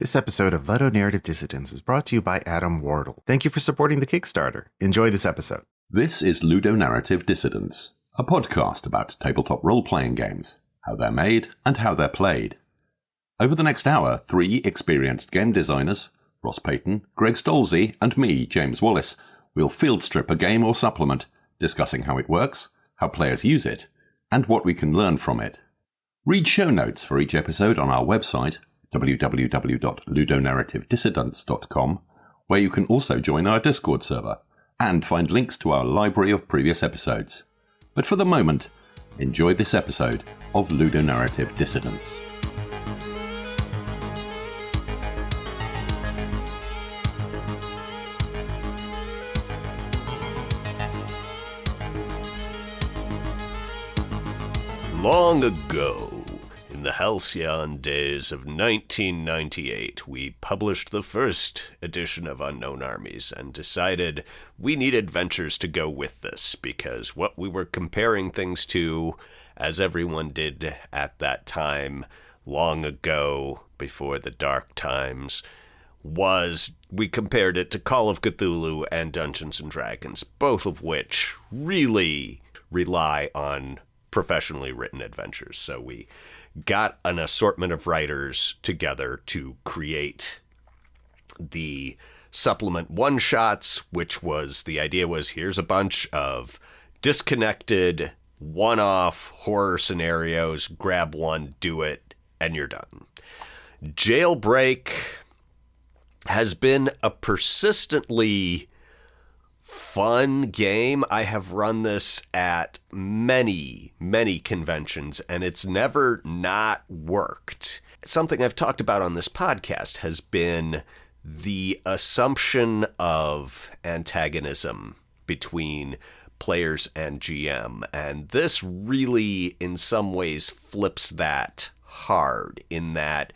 This episode of Ludonarrative Dissidents is brought to you by Adam Wardle. Thank you for supporting the Kickstarter. Enjoy this episode. This is Ludonarrative Dissidents, a podcast about tabletop role-playing games, how they're made and how they're played. Over the next hour, 3 experienced game designers, Ross Payton, Greg Stolze, and me, James Wallace, will field strip a game or supplement, discussing how it works, how players use it, and what we can learn from it. Read show notes for each episode on our website, www.ludonarrativedissidents.com, where you can also join our Discord server and find links to our library of previous episodes. But for the moment, enjoy this episode of Ludonarrative Dissidents. Long ago, in the halcyon days of 1998, we published the first edition of Unknown Armies and decided we need adventures to go with this, because what we were comparing things to, as everyone did at that time, long ago, before the dark times, was we compared it to Call of Cthulhu and Dungeons & Dragons, both of which really rely on professionally written adventures. So we got an assortment of writers together to create the supplement one-shots, which was, the idea was, here's a bunch of disconnected, one-off horror scenarios, grab one, do it, and you're done. Jailbreak has been a persistently fun game. I have run this at many conventions, and it's never not worked. Something I've talked about on this podcast has been the assumption of antagonism between players and GM, and this really, in some ways, flips that hard, in that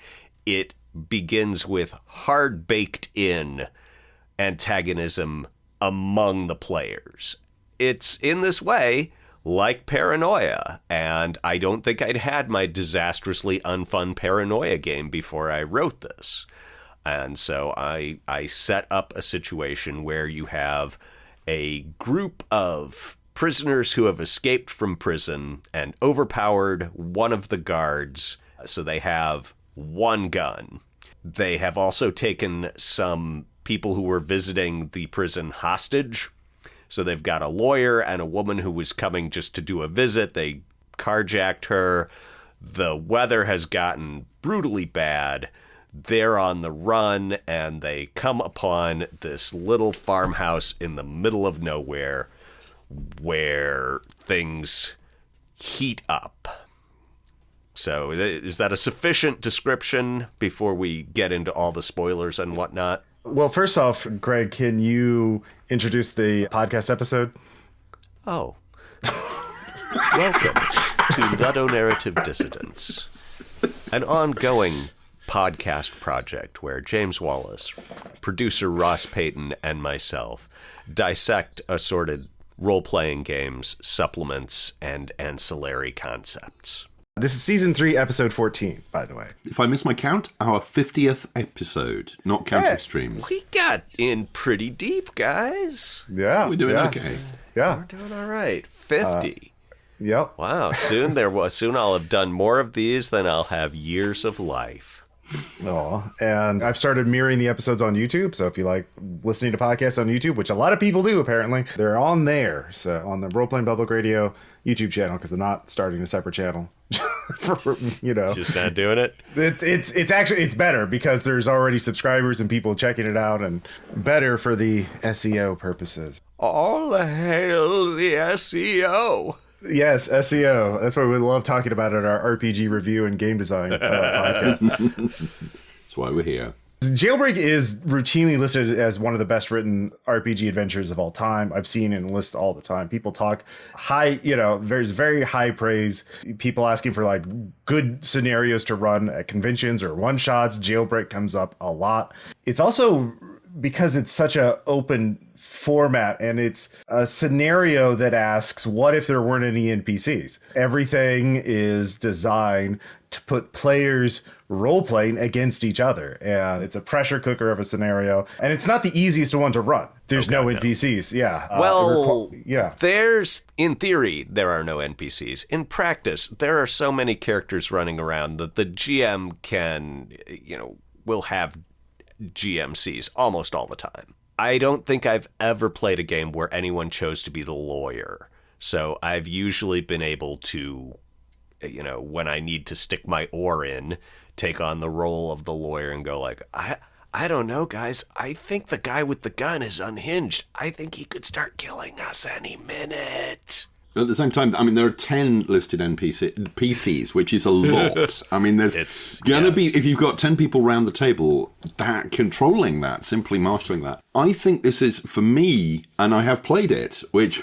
it begins with hard-baked-in antagonism among the players. It's in this way like paranoia, and I don't think I'd had my disastrously unfun paranoia game before I wrote this. And so I set up a situation where you have a group of prisoners who have escaped from prison and overpowered one of the guards, so they have one gun. They have also taken some people who were visiting the prison hostage. So they've got a lawyer and a woman who was coming just to do a visit. They carjacked her. The weather has gotten brutally bad. They're on the run, and they come upon this little farmhouse in the middle of nowhere where things heat up. So is that a sufficient description before we get into all the spoilers and whatnot? Well, first off, Greg, can you introduce the podcast episode? Oh. Welcome to Ludonarrative Dissidents, an ongoing podcast project where James Wallace, producer Ross Payton, and myself dissect assorted role-playing games, supplements, and ancillary concepts. This is Season 3, Episode 14, by the way. If I miss my count, our 50th episode, not counting streams. We got in pretty deep, guys. Yeah. We're doing okay. Yeah. We're doing all right. 50. Yep. Wow. Soon I'll have done more of these than I'll have years of life. Oh, and I've started mirroring the episodes on YouTube. So if you like listening to podcasts on YouTube, which a lot of people do, apparently, they're on there. So on the Role Playing Public Radio YouTube channel, because they're not starting a separate channel. Just not doing it. It's better because there's already subscribers and people checking it out, and better for the SEO purposes. All hail the SEO. Yes, SEO. That's what we love talking about at our RPG review and game design podcast. That's why we're here. Jailbreak is routinely listed as one of the best written RPG adventures of all time. I've seen it in lists all the time. People talk high, there's very high praise. People asking for like good scenarios to run at conventions or one shots. Jailbreak comes up a lot. It's also because it's such a open format and it's a scenario that asks, what if there weren't any NPCs? Everything is designed to put players role-playing against each other, and it's a pressure cooker of a scenario, and it's not the easiest one to run. There's no NPCs. There's, in theory, there are no NPCs. In practice, there are so many characters running around that the GM will have GMCs almost all the time. I don't think I've ever played a game where anyone chose to be the lawyer. So I've usually been able to, when I need to stick my oar in, take on the role of the lawyer and go like, I don't know, guys. I think the guy with the gun is unhinged. I think he could start killing us any minute. At the same time, I mean, there are 10 listed PCs, which is a lot. I mean, there's going to be, if you've got 10 people around the table, controlling that, simply marshalling that. I think this is, for me, and I have played it, which,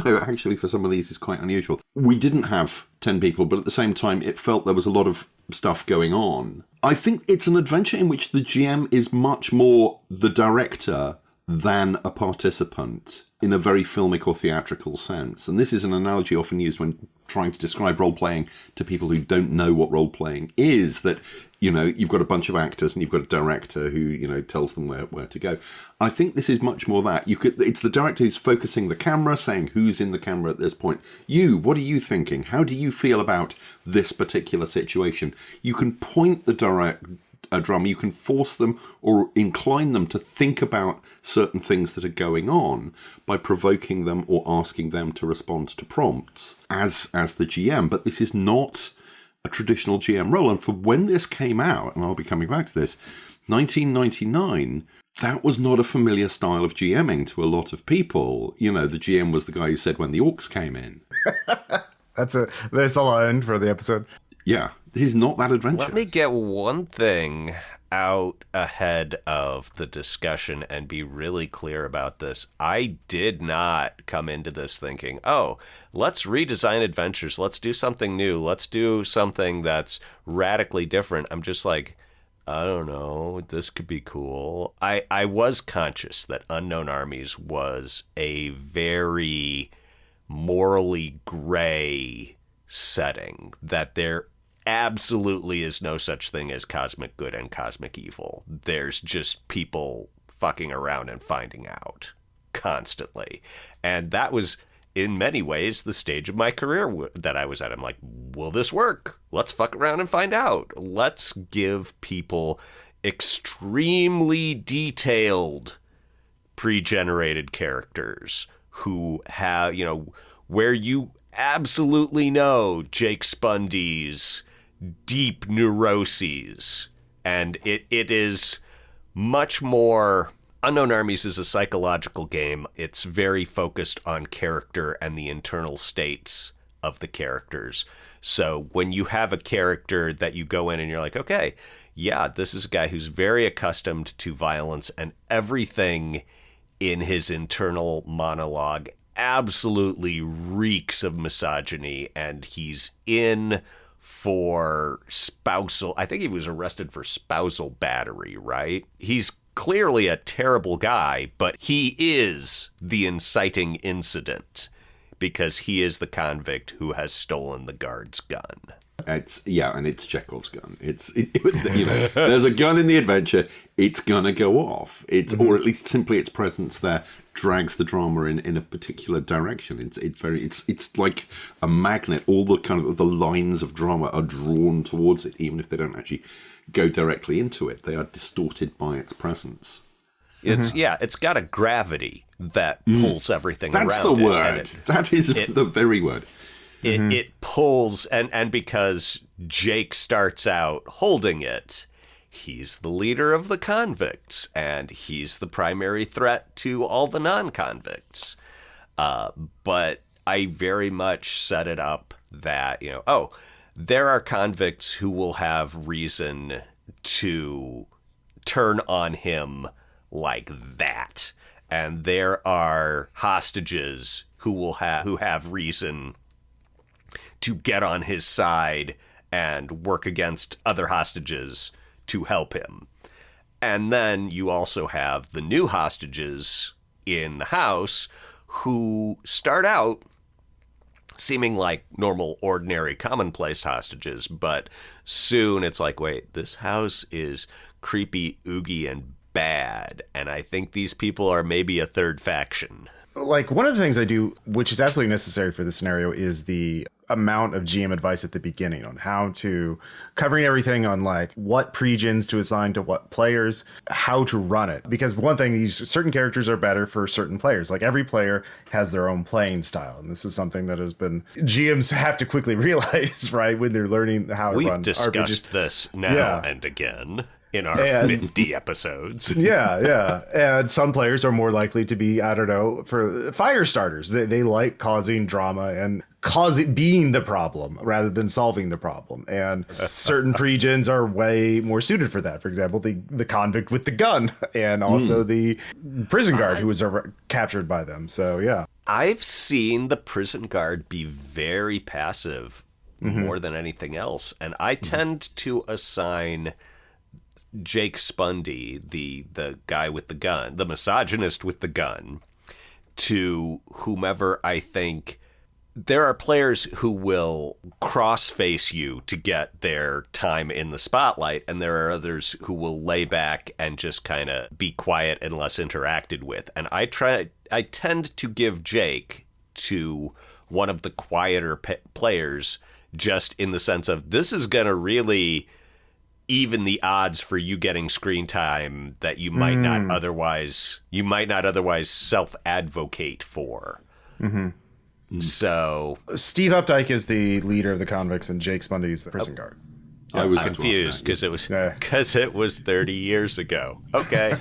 actually for some of these is quite unusual. We didn't have 10 people, but at the same time, it felt there was a lot of stuff going on. I think it's an adventure in which the GM is much more the director than a participant in a very filmic or theatrical sense. And this is an analogy often used when trying to describe role-playing to people who don't know what role-playing is, that, you've got a bunch of actors and you've got a director who, tells them where to go. I think this is much more that. It's the director who's focusing the camera, saying who's in the camera at this point. What are you thinking? How do you feel about this particular situation? You can point the drama, you can force them or incline them to think about certain things that are going on by provoking them or asking them to respond to prompts as the GM. But this is not a traditional GM role. And for when this came out, and I'll be coming back to this, 1999, that was not a familiar style of GMing to a lot of people. The GM was the guy who said when the orcs came in. That's a line for the episode. Yeah, this is not that adventure. Let me get one thing out ahead of the discussion and be really clear about this. I did not come into this thinking, let's redesign adventures. Let's do something new. Let's do something that's radically different. I'm just like, I don't know, this could be cool. I was conscious that Unknown Armies was a very morally gray setting, that there absolutely is no such thing as cosmic good and cosmic evil. There's just people fucking around and finding out constantly. And that was, in many ways, the stage of my career that I was at. I'm like, will this work? Let's fuck around and find out. Let's give people extremely detailed pre-generated characters who have, where you absolutely know Jake Spundy's deep neuroses. And it is much more... Unknown Armies is a psychological game. It's very focused on character and the internal states of the characters. So when you have a character that you go in and you're like, okay, yeah, this is a guy who's very accustomed to violence, and everything in his internal monologue absolutely reeks of misogyny, and he's in for spousal... I think he was arrested for spousal battery, right? He's clearly a terrible guy, but he is the inciting incident because he is the convict who has stolen the guard's gun. And it's Chekhov's gun. There's a gun in the adventure. It's gonna go off. Or at least simply its presence there drags the drama in a particular direction. It's like a magnet. All the kind of the lines of drama are drawn towards it, even if they don't actually go directly into it. They are distorted by its presence. It's got a gravity that pulls everything around. That's the word. That is the very word. It pulls, and because Jake starts out holding it, he's the leader of the convicts, and he's the primary threat to all the non-convicts. But I very much set it up that, there are convicts who will have reason to turn on him like that. And there are hostages who have reason to get on his side and work against other hostages to help him. And then you also have the new hostages in the house who start out seeming like normal, ordinary, commonplace hostages, but soon it's like, wait, this house is creepy, oogie, and bad, and I think these people are maybe a third faction. Like, one of the things I do, which is absolutely necessary for this scenario, is the amount of GM advice at the beginning on how to, covering everything on like what pre-gens to assign to what players, how to run it. Because one thing, these certain characters are better for certain players. Like, every player has their own playing style. And this is something that has been, GMs have to quickly realize, right, when they're learning how to run RPGs. We've discussed this now and again in our 50 episodes. Yeah. And some players are more likely to be, I don't know, for fire starters. They like causing drama and being the problem rather than solving the problem. And certain pre-gens are way more suited for that. For example, the convict with the gun, and also the prison guard who was captured by them. So, yeah. I've seen the prison guard be very passive more than anything else. And I tend to assign Jake Spundy, the guy with the gun, the misogynist with the gun, to whomever I think. There are players who will cross-face you to get their time in the spotlight, and there are others who will lay back and just kind of be quiet and less interacted with. And I tend to give Jake to one of the quieter players, just in the sense of, this is going to really even the odds for you getting screen time that you might not otherwise self-advocate for. So Steve Updike is the leader of the convicts, and Jake Spundy is the prison guard. I was confused because it was 30 years ago. Okay.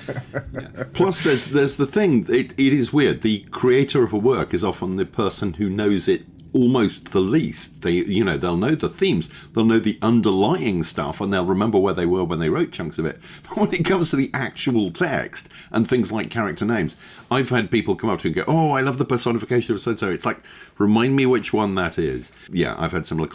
Plus, there's the thing. It is weird. The creator of a work is often the person who knows it almost the least. They'll know the themes, they'll know the underlying stuff, and they'll remember where they were when they wrote chunks of it. But when it comes to the actual text and things like character names, I've had people come up to me and go, "Oh, I love the personification of so-and-so." It's like, remind me which one that is. Yeah, I've had similar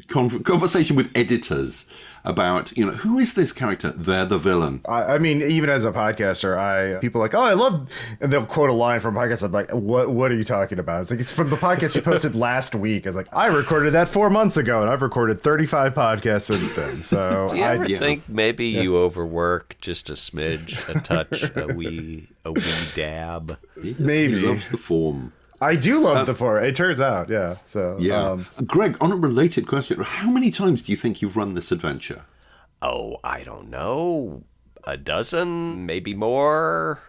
conversation with editors about, who is this character? They're the villain. I mean, even as a podcaster, people are like, "Oh, I love," and they'll quote a line from a podcast. I'm like, what are you talking about? It's like, it's from the podcast you posted last week. It's like, I recorded that 4 months ago, and I've recorded 35 podcasts since then. So do you ever think maybe you overwork just a smidge, a touch, a wee dab? Maybe. He loves the form. I do love the form. It turns out, yeah. So, yeah. Greg, on a related question, how many times do you think you've run this adventure? Oh, I don't know. A dozen, maybe more.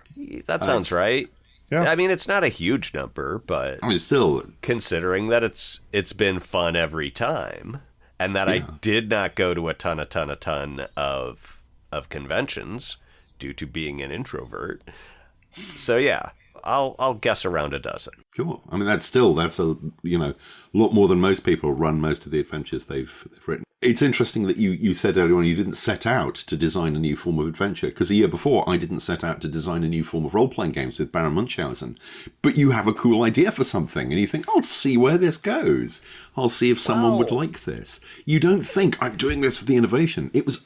That sounds right. Yeah. I mean, it's not a huge number, but I mean, still, considering that it's been fun every time, and that I did not go to a ton of conventions due to being an introvert. So yeah. I'll guess around a dozen. Cool. I mean, that's a lot more than most people run most of the adventures they've written. It's interesting that you said earlier on you didn't set out to design a new form of adventure, because the year before I didn't set out to design a new form of role-playing games with Baron Munchausen. But you have a cool idea for something, and you think, I'll see where this goes. I'll see if someone would like this. You don't think, I'm doing this for the innovation. It was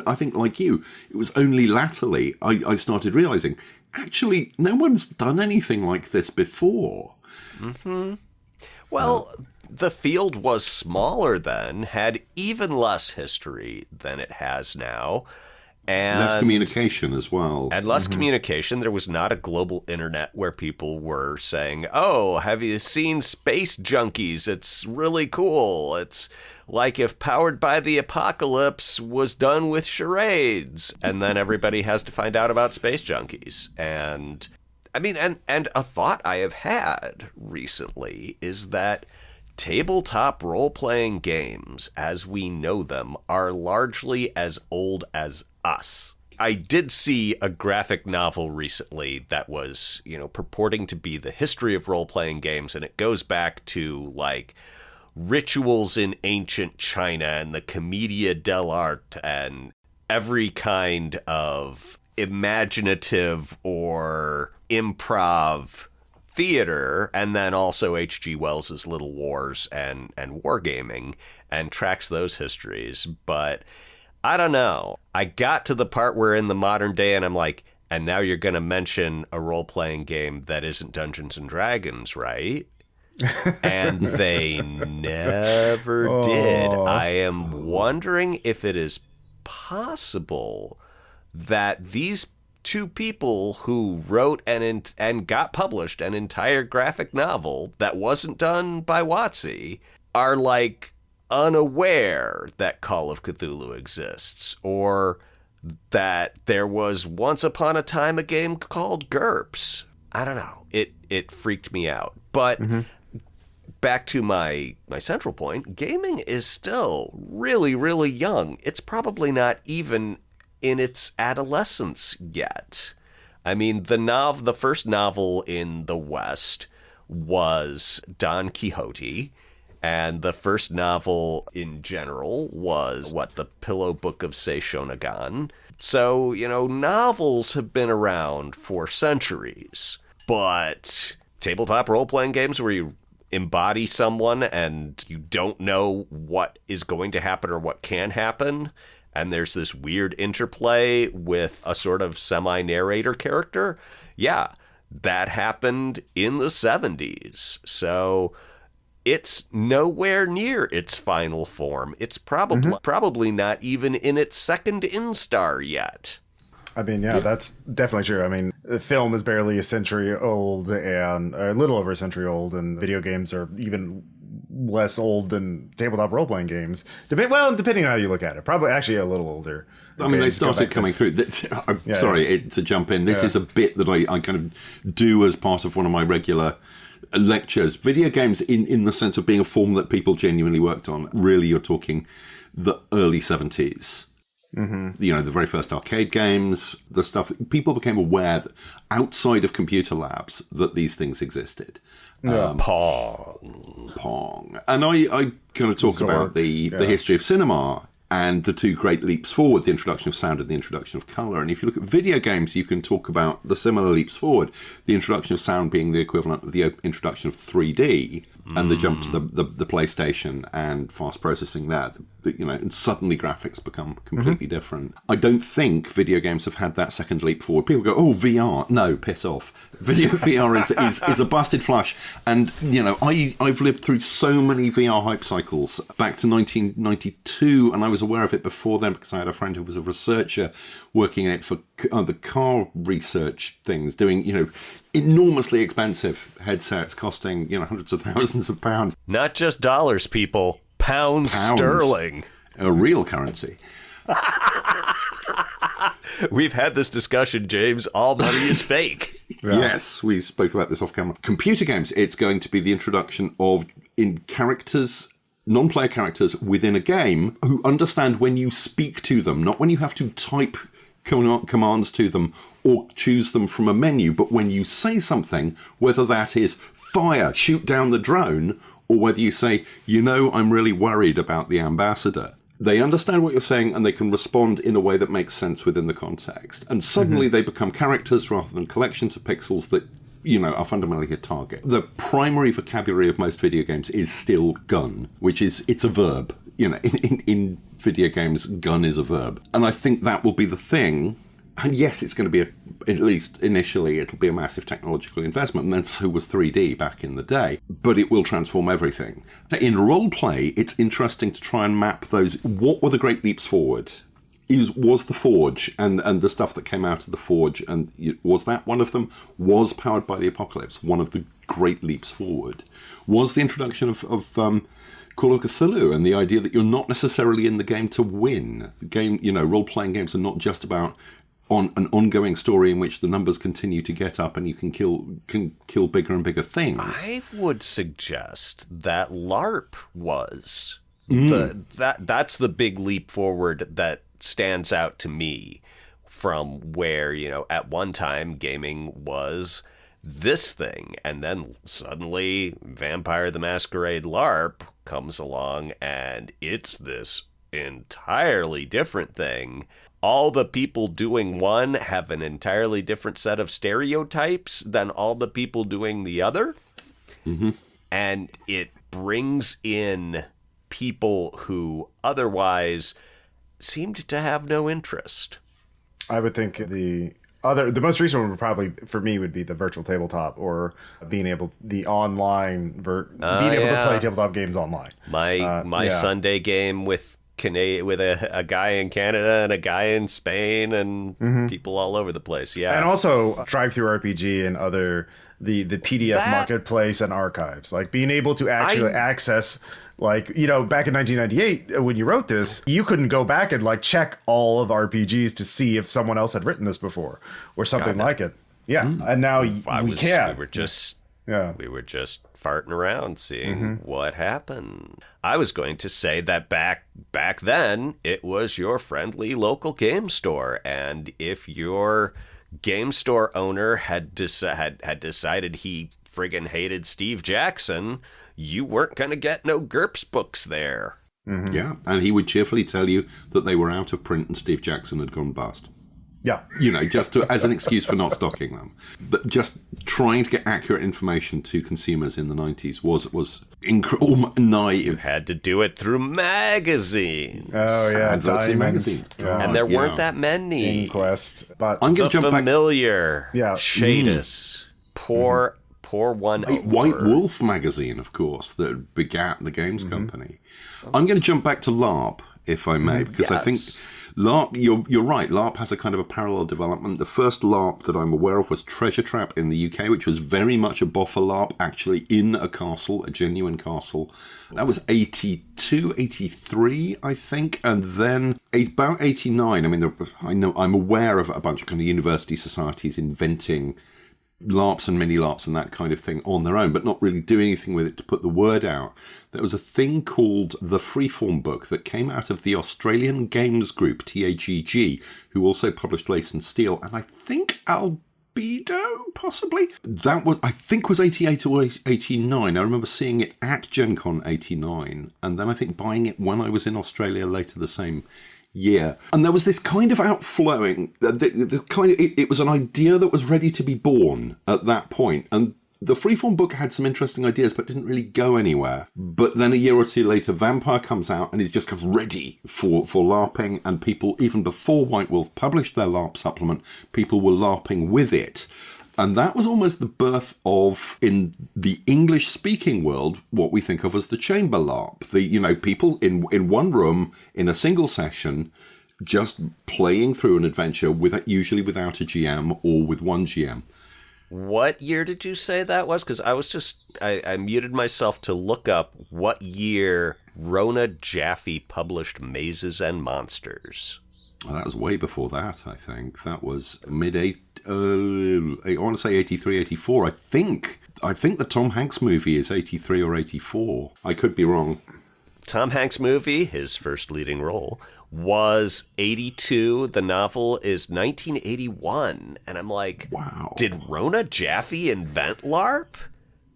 I think, like you, it was only latterly I started realizing, actually, no one's done anything like this before. Well, the field was smaller then, had even less history than it has now. And less communication as well. And less communication. There was not a global internet where people were saying, "Oh, have you seen Space Junkies? It's really cool." It's like if Powered by the Apocalypse was done with charades. And then everybody has to find out about Space Junkies. And I mean, and a thought I have had recently is that tabletop role-playing games, as we know them, are largely as old as us. I did see a graphic novel recently that was, purporting to be the history of role-playing games, and it goes back to, like, rituals in ancient China and the Commedia dell'arte and every kind of imaginative or improv theater, and then also H.G. Wells's Little Wars and wargaming, and tracks those histories. But I don't know. I got to the part where in the modern day, and I'm like, and now you're going to mention a role-playing game that isn't Dungeons and Dragons, right? And they never did. I am wondering if it is possible that these two people who wrote and got published an entire graphic novel that wasn't done by WotC are like unaware that Call of Cthulhu exists, or that there was once upon a time a game called GURPS. I don't know. It freaked me out. But back to my central point, gaming is still really, really young. It's probably not even in its adolescence yet. I mean, the first novel in the West was Don Quixote, and the first novel in general was, the Pillow Book of Seishonagan. So, novels have been around for centuries, but tabletop role-playing games where you embody someone and you don't know what is going to happen or what can happen, and there's this weird interplay with a sort of semi-narrator character, yeah, that happened in the 70s. So it's nowhere near its final form. It's probably not even in its second instar yet. I mean, yeah, that's definitely true. I mean, the film is barely a century old, and a little over a century old, and video games are even less old than tabletop role-playing games. Depending on how you look at it. Probably actually a little older. I mean, they started coming through. Sorry to jump in. This is a bit that I kind of do as part of one of my regular lectures. Video games, in the sense of being a form that people genuinely worked on, really you're talking the early 70s. The very first arcade games, the stuff, people became aware that outside of computer labs that these things existed. Pong. And I kind of talk about the history of cinema and the two great leaps forward, the introduction of sound and the introduction of colour. And if you look at video games, you can talk about the similar leaps forward, the introduction of sound being the equivalent of the introduction of 3D and the jump to the PlayStation and fast processing there. And suddenly graphics become completely different. I don't think video games have had that second leap forward. People go, oh, VR. No, piss off. VR is a busted flush. And, I've lived through so many VR hype cycles back to 1992, and I was aware of it before then because I had a friend who was a researcher working in it for the car research things, doing, enormously expensive headsets costing, hundreds of thousands of pounds. Not just dollars, people. Pounds sterling. A real currency. We've had this discussion, James. All money is fake. Yes, we spoke about this off camera. Computer games, it's going to be the introduction of non-player characters within a game who understand when you speak to them, not when you have to type commands to them or choose them from a menu, but when you say something, whether that is fire, shoot down the drone, or whether you say, I'm really worried about the ambassador. They understand what you're saying and they can respond in a way that makes sense within the context. And suddenly they become characters rather than collections of pixels that, are fundamentally a target. The primary vocabulary of most video games is still gun, which is, it's a verb. In video games, gun is a verb. And I think that will be the thing. And yes, it's going to be, at least initially, it'll be a massive technological investment, and then so was 3D back in the day, but it will transform everything. In role-play, it's interesting to try and map those. What were the great leaps forward? Was the Forge and the stuff that came out of the Forge, and was that one of them? Was Powered by the Apocalypse one of the great leaps forward? Was the introduction of Call of Cthulhu and the idea that you're not necessarily in the game to win? The game, role-playing games are not just about on an ongoing story in which the numbers continue to get up and you can kill bigger and bigger things. I would suggest that LARP was that's the big leap forward that stands out to me from where, at one time gaming was this thing, and then suddenly Vampire the Masquerade LARP comes along and it's this entirely different thing. All the people doing one have an entirely different set of stereotypes than all the people doing the other. And it brings in people who otherwise seemed to have no interest. I would think the most recent one would probably, for me, would be the virtual tabletop, or being able to play tabletop games online. My Sunday game with a guy in Canada and a guy in Spain and people all over the place. Yeah. And also Drive-Thru RPG and other the PDF marketplace and archives, like being able to actually access, like, you know, back in 1998 when you wrote this, you couldn't go back and like check all of RPGs to see if someone else had written this before or something like it. Yeah. And now we can. We were just farting around seeing what happened. I was going to say that back then, it was your friendly local game store. And if your game store owner had decided he friggin' hated Steve Jackson, you weren't going to get no GURPS books there. Yeah, and he would cheerfully tell you that they were out of print and Steve Jackson had gone bust. Yeah. You know, just as an excuse for not stocking them. But just trying to get accurate information to consumers in the 90s was nigh. You had to do it through magazines. Oh, yeah. Magazines. And there weren't that many. Inquest. But I'm going to jump familiar. Yeah. Shadis. Poor one. White Wolf magazine, of course, that begat the games company. I'm going to jump back to LARP, if I may, because I think LARP, you're right, LARP has a kind of a parallel development. The first LARP that I'm aware of was Treasure Trap in the UK, which was very much a boffer LARP, actually in a castle, a genuine castle. That was 82, 83, I think, and then about 89. I mean, I'm aware of a bunch of kind of university societies inventing LARPs and mini LARPs and that kind of thing on their own, but not really doing anything with it to put the word out. There was a thing called the Freeform book that came out of the Australian Games Group, TAGG, who also published Lace and Steel, and I think Albedo, possibly? That was, I think, was 88 or 89. I remember seeing it at Gen Con 89, and then I think buying it when I was in Australia later the same year. And there was this kind of outflowing, it was an idea that was ready to be born at that point. And the Freeform book had some interesting ideas, but didn't really go anywhere. But then a year or two later, Vampire comes out and is just kind of ready for LARPing. And people, even before White Wolf published their LARP supplement, people were LARPing with it. And that was almost the birth of, in the English-speaking world, what we think of as the chamber LARP. People in one room, in a single session, just playing through an adventure, usually without a GM or with one GM. What year did you say that was? Because I muted myself to look up what year Rona Jaffe published Mazes and Monsters. Well, that was way before that, I think. That was I want to say 83, 84. I think the Tom Hanks movie is 83 or 84. I could be wrong. Tom Hanks movie, his first leading role, was 82. The novel is 1981. And I'm like, wow. Did Rona Jaffe invent LARP?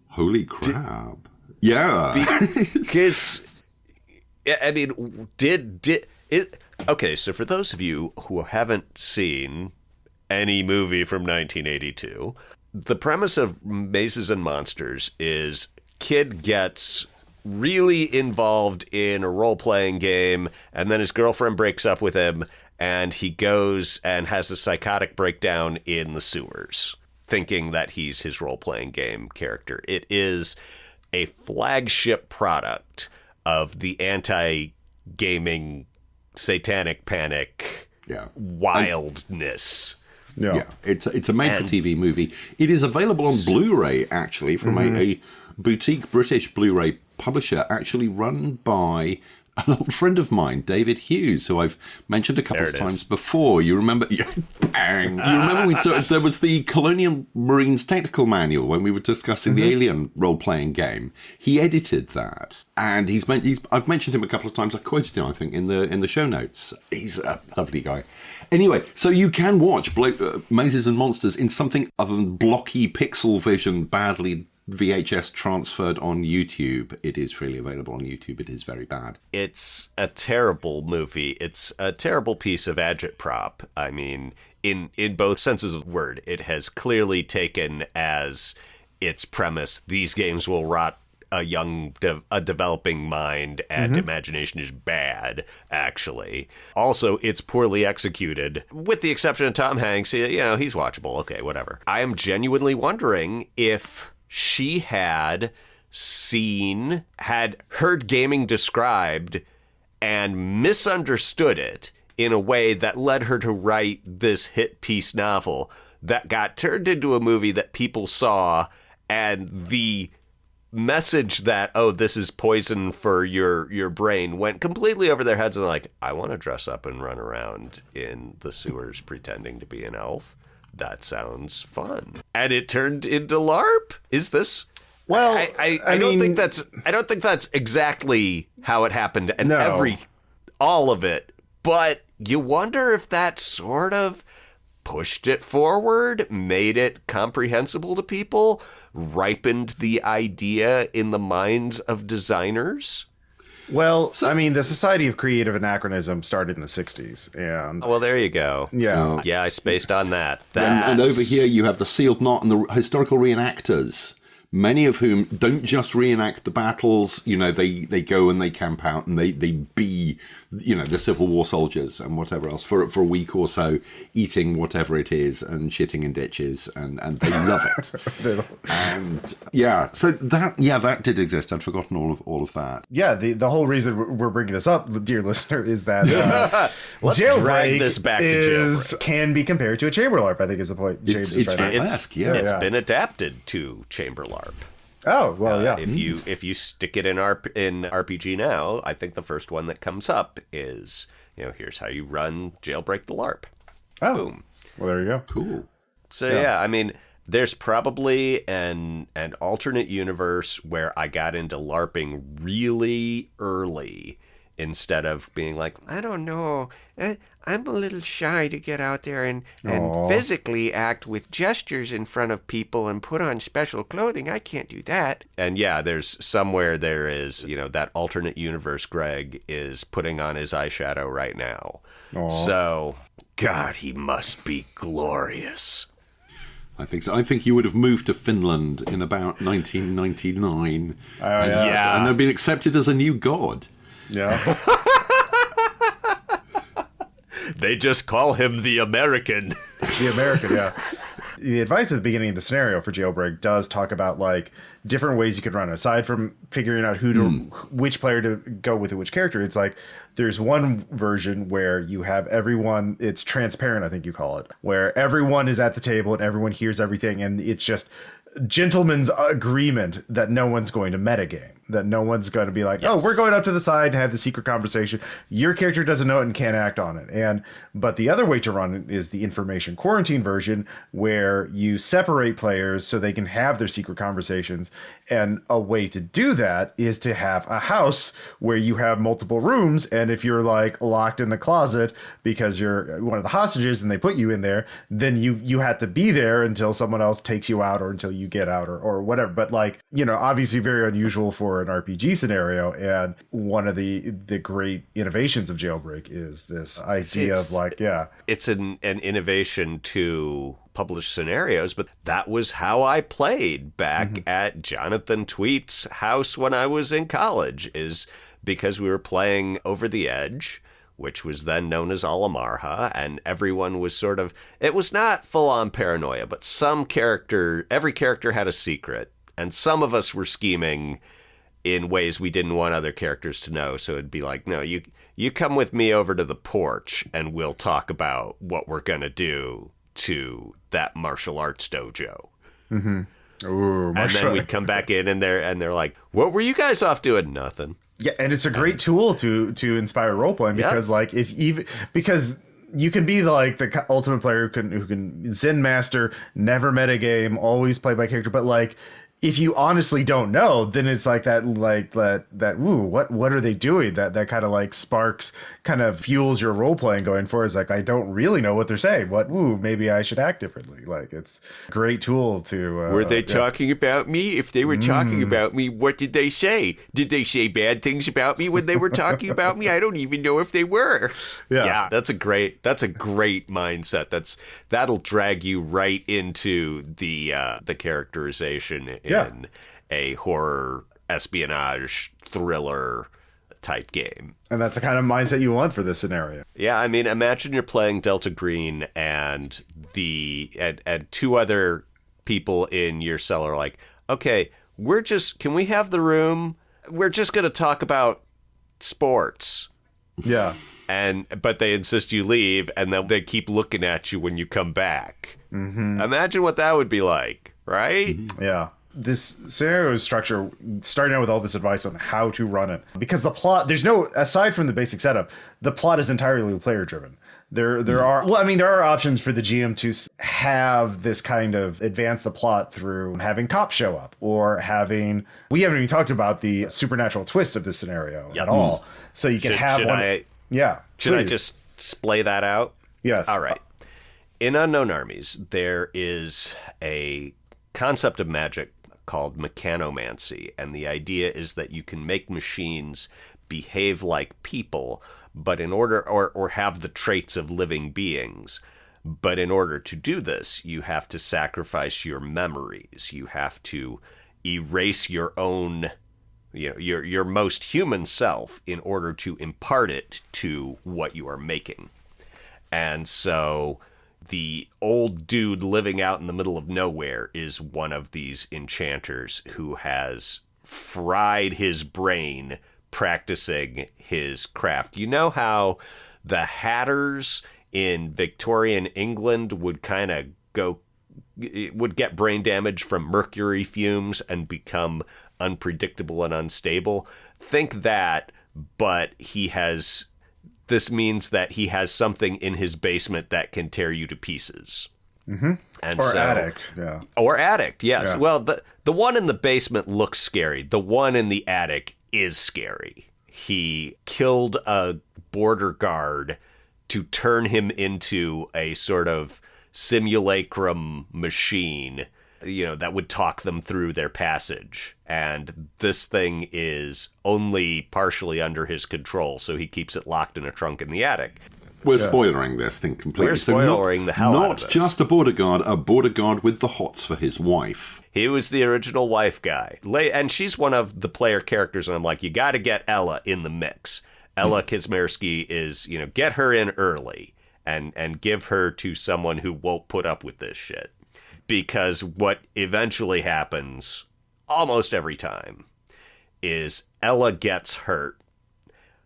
Holy crap. Yeah. Because, I mean, did it... Okay, so for those of you who haven't seen any movie from 1982, the premise of Mazes and Monsters is kid gets really involved in a role-playing game, and then his girlfriend breaks up with him, and he goes and has a psychotic breakdown in the sewers, thinking that he's his role-playing game character. It is a flagship product of the anti-gaming satanic panic wildness. Yeah, it's a made-for-TV movie. It is available on Blu-ray, actually, from a boutique British Blu-ray publisher, actually run by an old friend of mine, David Hughes, who I've mentioned a couple of times before. You remember? Bang! You remember there was the Colonial Marines Technical Manual when we were discussing the Alien role-playing game. He edited that, and I've mentioned him a couple of times. I quoted him, I think, in the show notes. He's a lovely guy. Anyway, so you can watch Mazes and Monsters in something other than blocky pixel vision, badly VHS transferred on YouTube. It is freely available on YouTube. It is very bad. It's a terrible movie. It's a terrible piece of agitprop. I mean, in both senses of the word, it has clearly taken as its premise, these games will rot a developing mind and imagination is bad, actually. Also, it's poorly executed, with the exception of Tom Hanks. You know, he's watchable. Okay, whatever. I am genuinely wondering if she had heard gaming described and misunderstood it in a way that led her to write this hit piece novel that got turned into a movie that people saw, and the message that, oh, this is poison for your brain, went completely over their heads, and like, I want to dress up and run around in the sewers pretending to be an elf. That sounds fun. And it turned into LARP? Is this... Well, I don't think that's exactly how it happened, and all of it. But you wonder if that sort of pushed it forward, made it comprehensible to people, ripened the idea in the minds of designers. Well, I mean, the Society of Creative Anachronism started in the 60s. And well, there you go. Yeah. Yeah, I spaced on that. And over here you have the Sealed Knot and the historical reenactors, many of whom don't just reenact the battles. You know, they go and they camp out and they be, you know, the Civil War soldiers and whatever else for a week or so, eating whatever it is and shitting in ditches, and they love it. And yeah, so that did exist. I'd forgotten all of that. Yeah, the whole reason we're bringing this up, dear listener, is that let's drag this back to Jailbreak. Can be compared to a chamber LARP, I think is the point. It's been adapted to chamber LARP. Oh, well, yeah. If you stick it in RPG now, I think the first one that comes up is, you know, here's how you run Jailbreak the LARP. Oh. Boom. Well, there you go. Cool. So yeah, I mean, there's probably an alternate universe where I got into LARPing really early, instead of being like, I don't know, I'm a little shy to get out there and physically act with gestures in front of people and put on special clothing. I can't do that. And yeah, there's somewhere there is, you know, that alternate universe Greg is putting on his eyeshadow right now. Aww. So, God, he must be glorious. I think so. I think you would have moved to Finland in about 1999. Yeah. And have been accepted as a new god. Yeah. They just call him the American. The American, yeah. The advice at the beginning of the scenario for Jailbreak does talk about like different ways you could run it. Aside from figuring out which player to go with which character, it's like there's one version where you have everyone, it's transparent, I think you call it, where everyone is at the table and everyone hears everything, and it's just gentleman's agreement that no one's going to metagame, that no one's going to be like, oh, we're going up to the side and have the secret conversation. Your character doesn't know it and can't act on it. But the other way to run it is the information quarantine version, where you separate players so they can have their secret conversations. And a way to do that is to have a house where you have multiple rooms. And if you're like locked in the closet because you're one of the hostages and they put you in there, then you have to be there until someone else takes you out or until you get out or whatever. But like, you know, obviously very unusual for an RPG scenario. And one of the great innovations of Jailbreak is this idea of like, it's an innovation to publish scenarios, but that was how I played back at Jonathan Tweet's house when I was in college, is because we were playing Over the Edge, which was then known as Alamarha, and everyone was sort of, it was not full-on paranoia, but every character had a secret, and some of us were scheming in ways we didn't want other characters to know. So it'd be like, no, you come with me over to the porch and we'll talk about what we're going to do to that martial arts dojo. Ooh, and then we'd come back in and they're like, what were you guys off doing? Nothing. Yeah, and it's a great tool to inspire role playing, because like because you can be like the ultimate player who can Zen master, never metagame, always play by character, but like if you honestly don't know, then it's like that ooh, what are they doing? That kind of like sparks, kind of fuels your role playing going forward. It's like, I don't really know what they're saying. Maybe I should act differently. Like, it's a great tool to were they talking about me? If they were talking about me, what did they say? Did they say bad things about me when they were talking about me? I don't even know if they were. Yeah, that's a great mindset. That'll drag you right into the characterization in a horror espionage thriller type game. And that's the kind of mindset you want for this scenario. Yeah, I mean, imagine you're playing Delta Green and and two other people in your cell are like, okay, can we have the room? We're just going to talk about sports. Yeah. But they insist you leave, and then they keep looking at you when you come back. Mm-hmm. Imagine what that would be like, right? Mm-hmm. Yeah. This scenario structure, starting out with all this advice on how to run it, because the plot, aside from the basic setup, the plot is entirely player driven. There are options for the GM to have this kind of advance the plot through having cops show up, or we haven't even talked about the supernatural twist of this scenario at all. So you can have one. Should I just splay that out? Yes. All right. In Unknown Armies, there is a concept of magic called mechanomancy, and the idea is that you can make machines behave like people, but in order or have the traits of living beings. But in order to do this, you have to sacrifice your memories. You have to erase your own, your most human self in order to impart it to what you are making. And so the old dude living out in the middle of nowhere is one of these enchanters who has fried his brain practicing his craft. You know how the hatters in Victorian England would get brain damage from mercury fumes and become unpredictable and unstable? Think that, but this means that he has something in his basement that can tear you to pieces. Mm-hmm. Addict, yeah. Or addict, yes. Yeah. Well, the one in the basement looks scary. The one in the attic is scary. He killed a border guard to turn him into a sort of simulacrum machine, that would talk them through their passage. And this thing is only partially under his control, so he keeps it locked in a trunk in the attic. We're spoilering this thing completely. We're spoiling the hell out of this. Not just a border guard with the hots for his wife. He was the original wife guy. And she's one of the player characters, and I'm like, you got to get Ella in the mix. Ella Kizmersky is, get her in early and give her to someone who won't put up with this shit. Because what eventually happens almost every time is Ella gets hurt,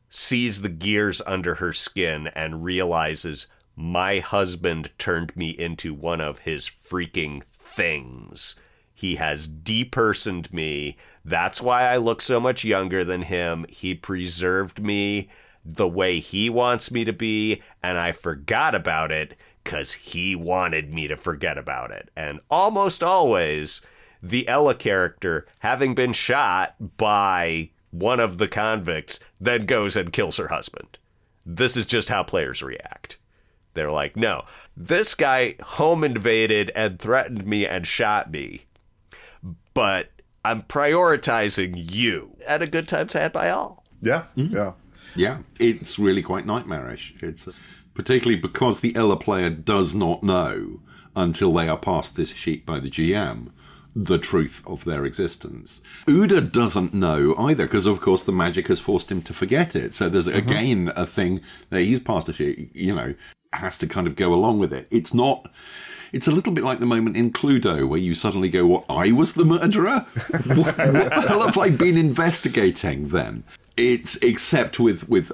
sees the gears under her skin, and realizes my husband turned me into one of his freaking things. He has depersoned me. That's why I look so much younger than him. He preserved me the way he wants me to be, and I forgot about it because he wanted me to forget about it. And almost always, the Ella character, having been shot by one of the convicts, then goes and kills her husband. This is just how players react. They're like, no, this guy home invaded and threatened me and shot me, but I'm prioritizing you. And a good time's had by all. Yeah, yeah. Yeah, it's really quite nightmarish. It's particularly because the Ella player does not know, until they are passed this sheet by the GM, the truth of their existence. Uda doesn't know either, because of course the magic has forced him to forget it. So there's again a thing that he's passed a sheet, has to kind of go along with it. It's a little bit like the moment in Cluedo where you suddenly go, what, I was the murderer? What the hell have I been investigating then? It's except with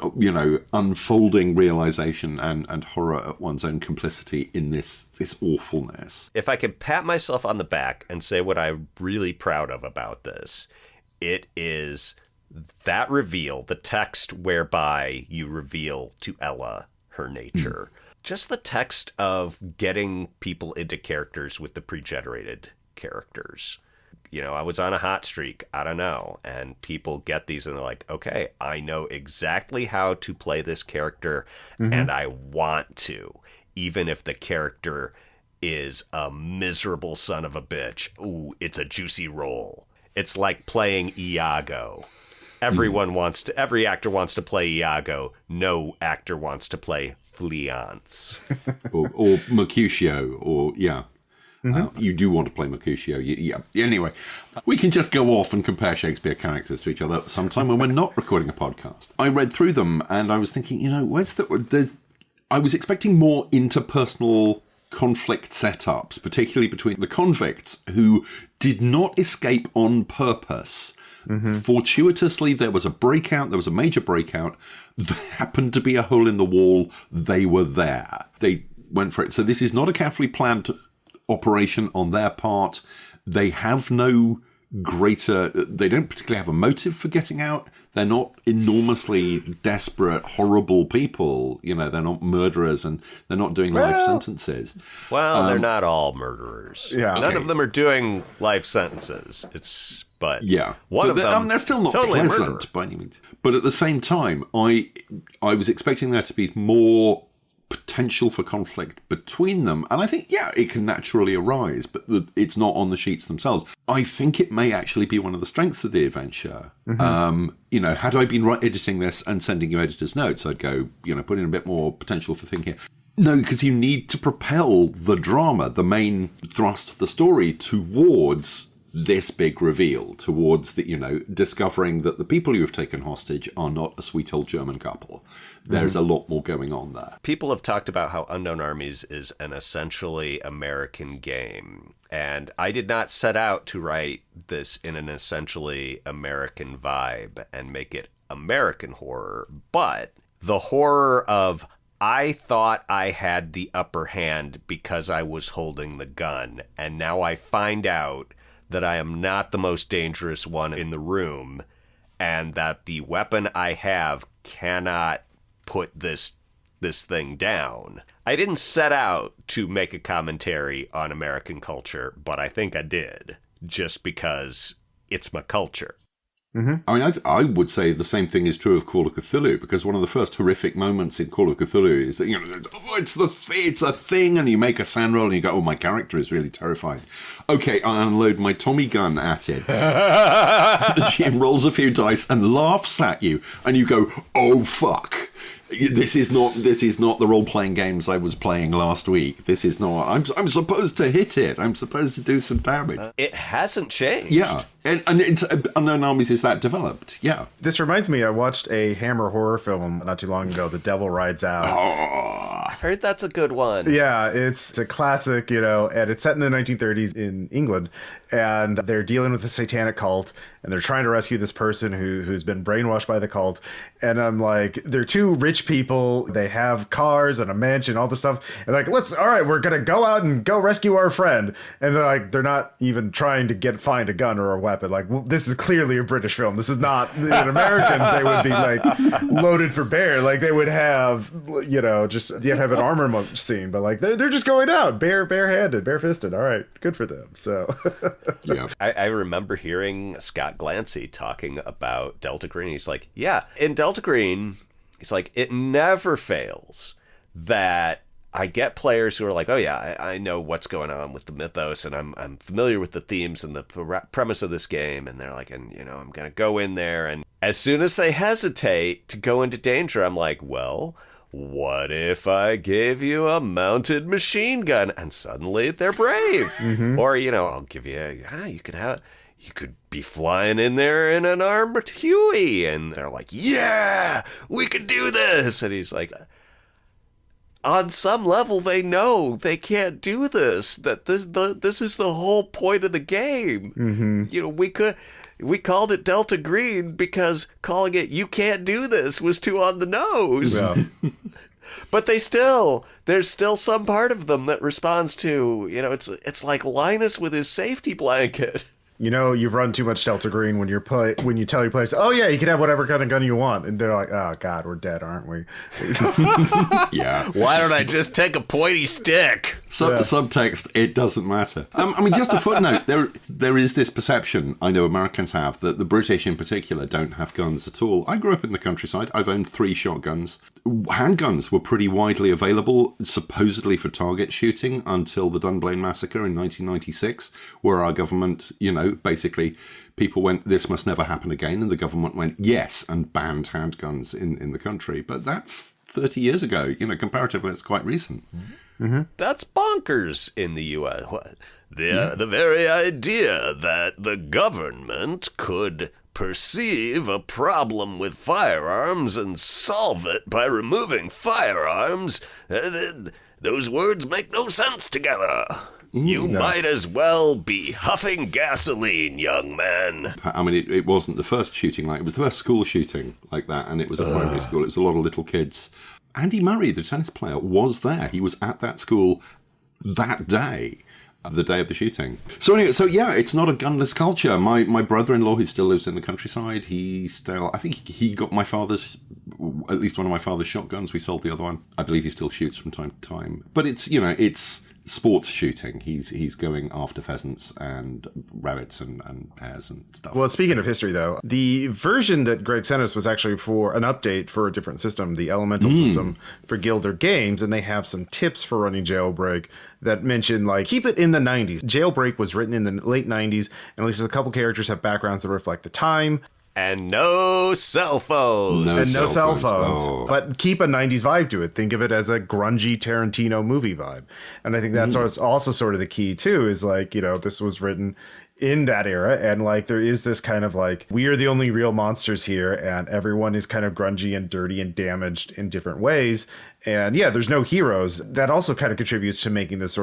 unfolding realization and horror at one's own complicity in this awfulness. If I could pat myself on the back and say what I'm really proud of about this, it is that reveal, the text whereby you reveal to Ella her nature. Just the text of getting people into characters with the pre-generated characters. I was on a hot streak, I don't know, and people get these and they're like, okay, I know exactly how to play this character, and I want to, even if the character is a miserable son of a bitch. Ooh, it's a juicy role. It's like playing Iago. Every actor wants to play Iago. No actor wants to play Fleance. or Mercutio, or, yeah. You do want to play Mercutio. Yeah. Anyway, we can just go off and compare Shakespeare characters to each other sometime when we're not recording a podcast. I read through them and I was thinking, I was expecting more interpersonal conflict setups, particularly between the convicts who did not escape on purpose. Fortuitously, there was a major breakout. There happened to be a hole in the wall. They were there. They went for it. So this is not a carefully planned operation on their part. They have they don't particularly have a motive for getting out. They're not enormously desperate, horrible people. They're not murderers and they're not doing life sentences. Well, they're not all murderers. Yeah. None of them are doing life sentences. One of them, they're still not totally pleasant by any means. But at the same time, I was expecting there to be more potential for conflict between them, and I think it can naturally arise, but it's not on the sheets themselves. I think it may actually be one of the strengths of the adventure. Had I been editing this and sending you editor's notes, I'd go put in a bit more potential for thinking. No, because you need to propel the drama, the main thrust of the story, towards this big reveal, towards discovering that the people you have taken hostage are not a sweet old German couple. There's a lot more going on there. People have talked about how Unknown Armies is an essentially American game. And I did not set out to write this in an essentially American vibe and make it American horror. But the horror of, I thought I had the upper hand because I was holding the gun. And now I find out that I am not the most dangerous one in the room, and that the weapon I have cannot put this thing down. I didn't set out to make a commentary on American culture, but I think I did, just because it's my culture. I mean, I would say the same thing is true of Call of Cthulhu, because one of the first horrific moments in Call of Cthulhu is that, it's a thing, and you make a sand roll and you go, oh, my character is really terrified. Okay, I unload my Tommy gun at it. The GM rolls a few dice and laughs at you, and you go, oh, fuck. This is not the role-playing games I was playing last week. This is not. I'm supposed to hit it. I'm supposed to do some damage. It hasn't changed. Yeah, and it's Unknown Armies is that developed. Yeah. This reminds me, I watched a Hammer horror film not too long ago, The Devil Rides Out. Oh, I've heard that's a good one. Yeah, it's a classic, and it's set in the 1930s in England, and they're dealing with a satanic cult, and they're trying to rescue this person who's been brainwashed by the cult. And I'm like, they're two rich people, they have cars and a mansion, all this stuff, and like, all right, we're gonna go out and go rescue our friend. And they're like, they're not even trying to find a gun or a weapon. Like, well, this is clearly a British film. This is not, in Americans, they would be like loaded for bear. Like, they would have, you'd have an armor scene, but like, they're just going out barehanded, barefisted. All right, good for them. So yeah. I remember hearing Scott Glancy talking about Delta Green. He's like, yeah, in Delta Green, he's like, it never fails that I get players who are like, oh yeah, I know what's going on with the mythos, and I'm familiar with the themes and the premise of this game, and they're like, and I'm gonna go in there, and as soon as they hesitate to go into danger, I'm like, well, what if I gave you a mounted machine gun? And suddenly they're brave. Or, I'll give you, you could be flying in there in an armored Huey. And they're like, yeah, we could do this. And he's like, on some level, they know they can't do this, that this is the whole point of the game. We called it Delta Green because calling it "you can't do this" was too on the nose. Yeah. But there's still some part of them that responds to, it's like Linus with his safety blanket. You run too much Delta Green when you tell your players, oh yeah, you can have whatever kind of gun you want, and they're like, oh god, we're dead, aren't we? Yeah. Why don't I just take a pointy stick? Subtext, it doesn't matter. I mean, just a footnote, there is this perception, I know Americans have, that the British in particular don't have guns at all. I grew up in the countryside. I've owned 3 shotguns. Handguns were pretty widely available, supposedly for target shooting, until the Dunblane Massacre in 1996, where our government, basically people went, this must never happen again, and the government went, yes, and banned handguns in the country. But that's 30 years ago. Comparatively, it's quite recent. That's bonkers in the U.S. The very idea that the government could perceive a problem with firearms and solve it by removing firearms, those words make no sense together. You might as well be huffing gasoline, young man. I mean, it wasn't the first shooting. It was the first school shooting like that, and it was a primary school. It was a lot of little kids. Andy Murray, the tennis player, was there. He was at that school that day, the day of the shooting. So anyway, it's not a gunless culture. My brother-in-law, who still lives in the countryside, I think he got at least one of my father's shotguns. We sold the other one. I believe he still shoots from time to time. But it's sports shooting. He's going after pheasants and rabbits and hares and stuff. Well, speaking of history, though, the version that Greg sent us was actually for an update for a different system, the Elemental system for Gilder Games, and they have some tips for running Jailbreak that mention, keep it in the 90s. Jailbreak was written in the late 90s, and at least a couple characters have backgrounds that reflect the time. And no cell phones. No cell phones. Oh. But keep a 90s vibe to it. Think of it as a grungy Tarantino movie vibe. And I think that's also sort of the key, too, is this was written in that era. And there is this kind of we are the only real monsters here. And everyone is kind of grungy and dirty and damaged in different ways. And there's no heroes. That also kind of contributes to making this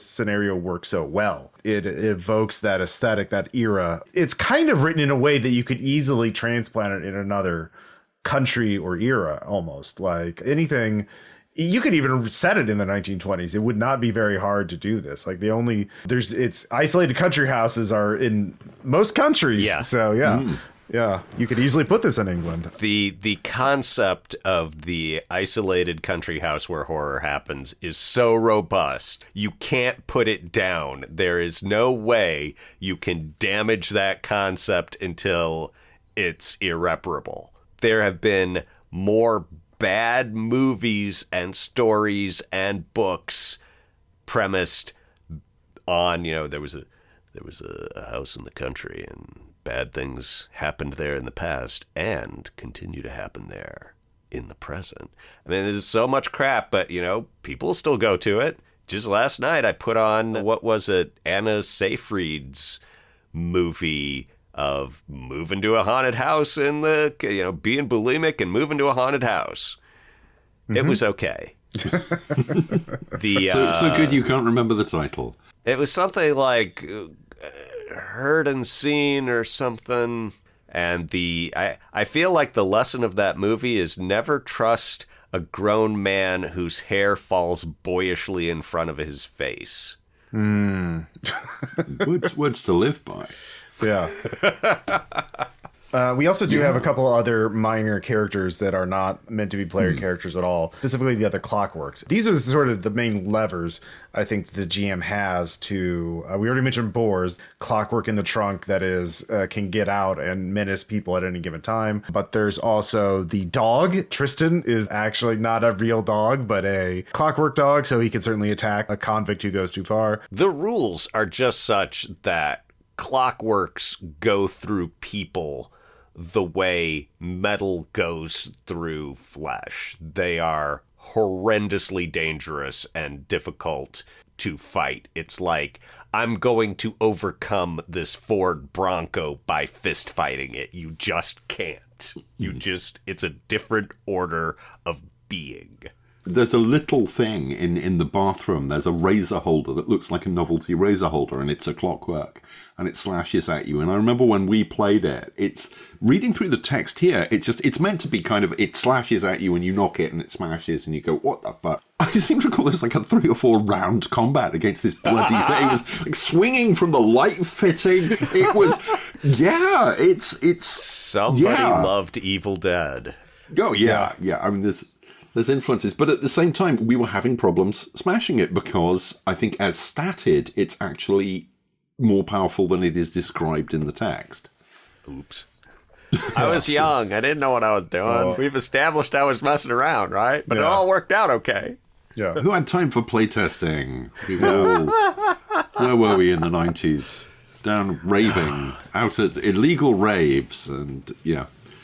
scenario work so well. It evokes that aesthetic, that era. It's kind of written in a way that you could easily transplant it in another country or era, almost. Anything, you could even set it in the 1920s. It would not be very hard to do this. It's isolated country houses are in most countries. Yeah. So yeah, you could easily put this in England. The concept of the isolated country house where horror happens is so robust. You can't put it down. There is no way you can damage that concept until it's irreparable. There have been more bad movies and stories and books premised on, there was a house in the country and bad things happened there in the past and continue to happen there in the present. I mean, there's so much crap, but, people still go to it. Just last night, I put on, what was it, Anna Seyfried's movie of moving to a haunted house being bulimic and moving to a haunted house. It was okay. So good you can't remember the title. It was something like Heard and Seen or something. And I feel like the lesson of that movie is never trust a grown man whose hair falls boyishly in front of his face. Words to live by. Yeah. We also do have a couple other minor characters that are not meant to be player characters at all, specifically the other clockworks. These are sort of the main levers I think the GM has to, we already mentioned boars, clockwork in the trunk that is can get out and menace people at any given time. But there's also the dog. Tristan is actually not a real dog, but a clockwork dog, so he can certainly attack a convict who goes too far. The rules are just such that clockworks go through people the way metal goes through flesh. They are horrendously dangerous and difficult to fight. It's like, I'm going to overcome this Ford Bronco by fist fighting it. You just can't. It's a different order of being. There's a little thing in the bathroom. There's a razor holder that looks like a novelty razor holder, and it's a clockwork, and it slashes at you. And I remember when we played it, it's reading through the text here. It's meant to be kind of, it slashes at you and you knock it and it smashes and you go, what the fuck? I seem to recall there's like a 3 or 4 round combat against this bloody thing. It was like swinging from the light fitting. It was, it's somebody loved Evil Dead. Oh yeah. I mean, there's influences, but at the same time, we were having problems smashing it because I think as statted, it's actually more powerful than it is described in the text. Oops. I was young. I didn't know what I was doing. We've established I was messing around, right? But it all worked out okay. Yeah. Who had time for playtesting? Where were we in the 90s? Down raving, out at illegal raves, and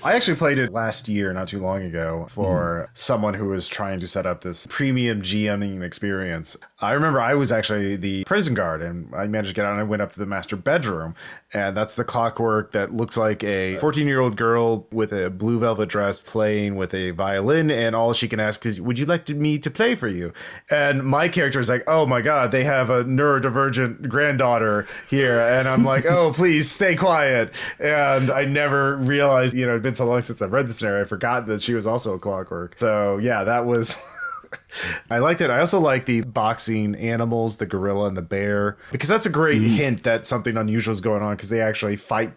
I actually played it last year, not too long ago, for someone who was trying to set up this premium GMing experience. I remember I was actually the prison guard, and I managed to get out and I went up to the master bedroom, and that's the clockwork that looks like a 14-year-old girl with a blue velvet dress playing with a violin, and all she can ask is, would you like me to play for you? And my character is like, oh my god, they have a neurodivergent granddaughter here, and I'm like, oh, please stay quiet. And I never realized, you know, it'd been so long since I've read the scenario, I forgot that she was also a clockwork. So yeah, that was I liked it. I also like the boxing animals, the gorilla and the bear, because that's a great hint that something unusual is going on, because they actually fight.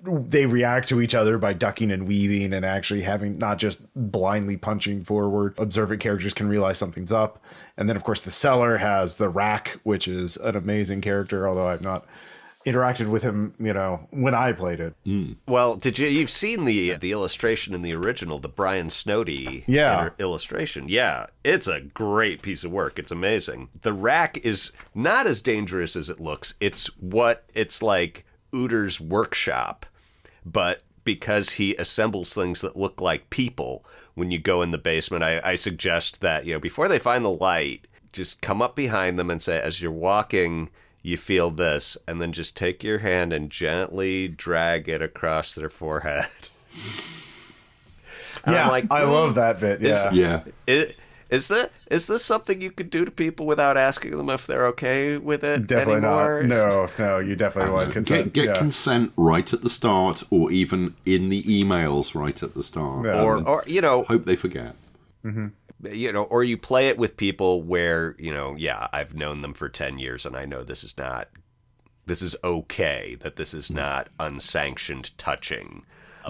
They react to each other by ducking and weaving and actually having not just blindly punching forward. Observant characters can realize something's up. And then, of course, the seller has the rack, which is an amazing character, although I've not interacted with him, you know, when I played it. Well, you've seen the illustration in the original, the Brian Snowdy illustration. Yeah, it's a great piece of work. It's amazing. The rack is not as dangerous as it looks. It's like Uter's workshop, but because he assembles things that look like people when you go in the basement, I suggest that, you know, before they find the light, just come up behind them and say, as you're walking, you feel this, and then just take your hand and gently drag it across their forehead. Yeah, like, I love that bit. Yeah. Is this something you could do to people without asking them if they're okay with it Definitely anymore? No, you definitely want consent. Get consent right at the start, or even in the emails right at the start. Yeah. Or you know, hope they forget. You know, or you play it with people where, you know, yeah, I've known them for 10 years and I know this is okay, that this is not unsanctioned touching.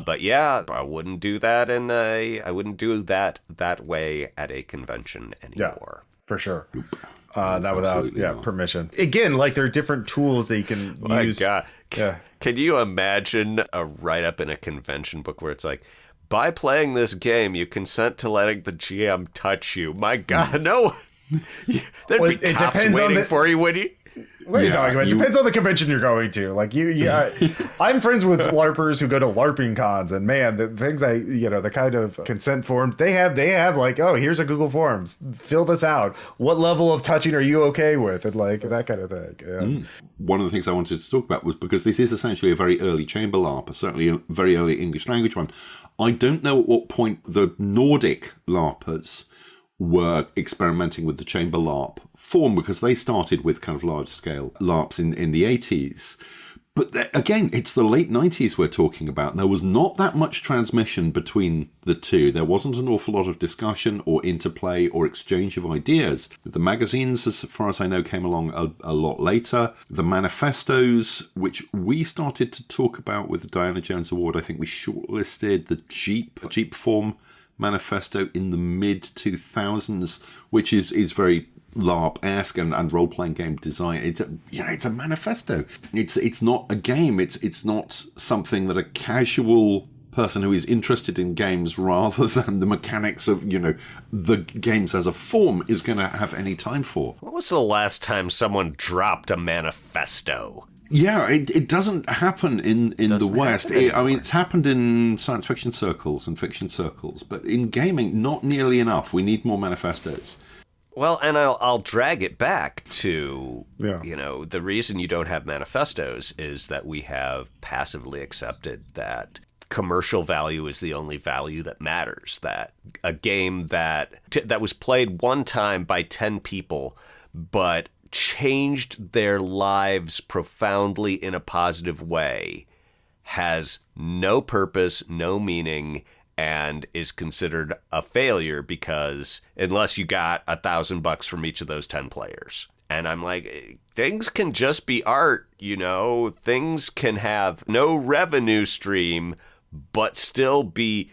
But yeah, I wouldn't do that that way at a convention anymore. Yeah, for sure. Not without not. permission. Again, like there are different tools that you can use. My God. Yeah. Can you imagine a write-up in a convention book where it's like, by playing this game, you consent to letting the GM touch you? My God, no. There'd be cops waiting for you, would you? What are you talking about? It depends on the convention you're going to. Like I'm friends with LARPers who go to LARPing cons, and man, the things the kind of consent forms they have like, oh, here's a Google Forms, fill this out. What level of touching are you okay with? And like that kind of thing. Yeah. One of the things I wanted to talk about was, because this is essentially a very early chamber LARP, certainly a very early English language one. I don't know at what point the Nordic LARPers were experimenting with the chamber LARP form, because they started with kind of large-scale LARPs in the 80s. But again, it's the late 90s we're talking about. There was not that much transmission between the two. There wasn't an awful lot of discussion or interplay or exchange of ideas. The magazines, as far as I know, came along a lot later. The manifestos, which we started to talk about with the Diana Jones Award, I think we shortlisted the Jeep form manifesto in the mid-2000s, which is very LARP-esque and role-playing game design. It's a manifesto. It's not a game. It's not something that a casual person who is interested in games rather than the mechanics of, the games as a form is going to have any time for. When was the last time someone dropped a manifesto? Yeah, it doesn't happen in the West. It's happened in science fiction circles and fiction circles, but in gaming, not nearly enough. We need more manifestos. Well, and I'll drag it back to, the reason you don't have manifestos is that we have passively accepted that commercial value is the only value that matters, that a game that was played one time by 10 people, but changed their lives profoundly in a positive way, has no purpose, no meaning, and is considered a failure because unless you got $1,000 from each of those 10 players. And I'm like, things can just be art, things can have no revenue stream, but still be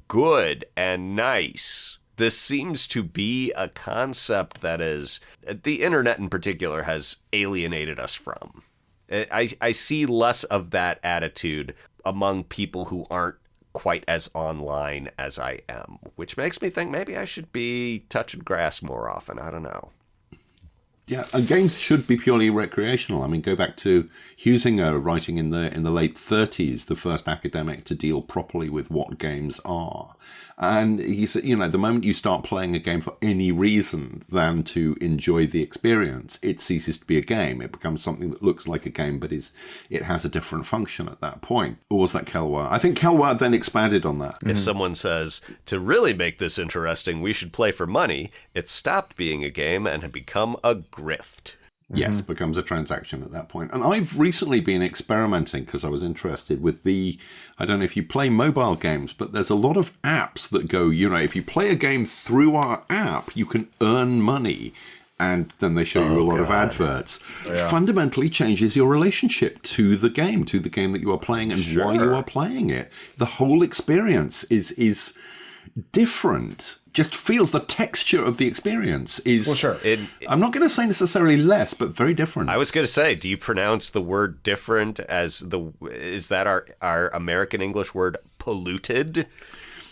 good and nice. This seems to be a concept that the internet in particular has alienated us from. I see less of that attitude among people who aren't quite as online as I am, which makes me think maybe I should be touching grass more often. I don't know. Yeah, and games should be purely recreational. I mean, go back to Huizinga writing in the late 30s, the first academic to deal properly with what games are. And he said, you know, the moment you start playing a game for any reason than to enjoy the experience, it ceases to be a game. It becomes something that looks like a game, but it has a different function at that point. Or was that Kelwar? I think Kelwar then expanded on that. If someone says, to really make this interesting, we should play for money, it stopped being a game and had become a grift. Yes, becomes a transaction at that point. And I've recently been experimenting because I was interested with I don't know if you play mobile games, but there's a lot of apps that go, you know, if you play a game through our app, you can earn money. And then they show you a lot of adverts. Yeah. Fundamentally changes your relationship to the game that you are playing and why you are playing it. The whole experience is different. Just feels the texture of the experience is... Well, sure. I'm not going to say necessarily less, but very different. I was going to say, do you pronounce the word different as is that our American English word polluted?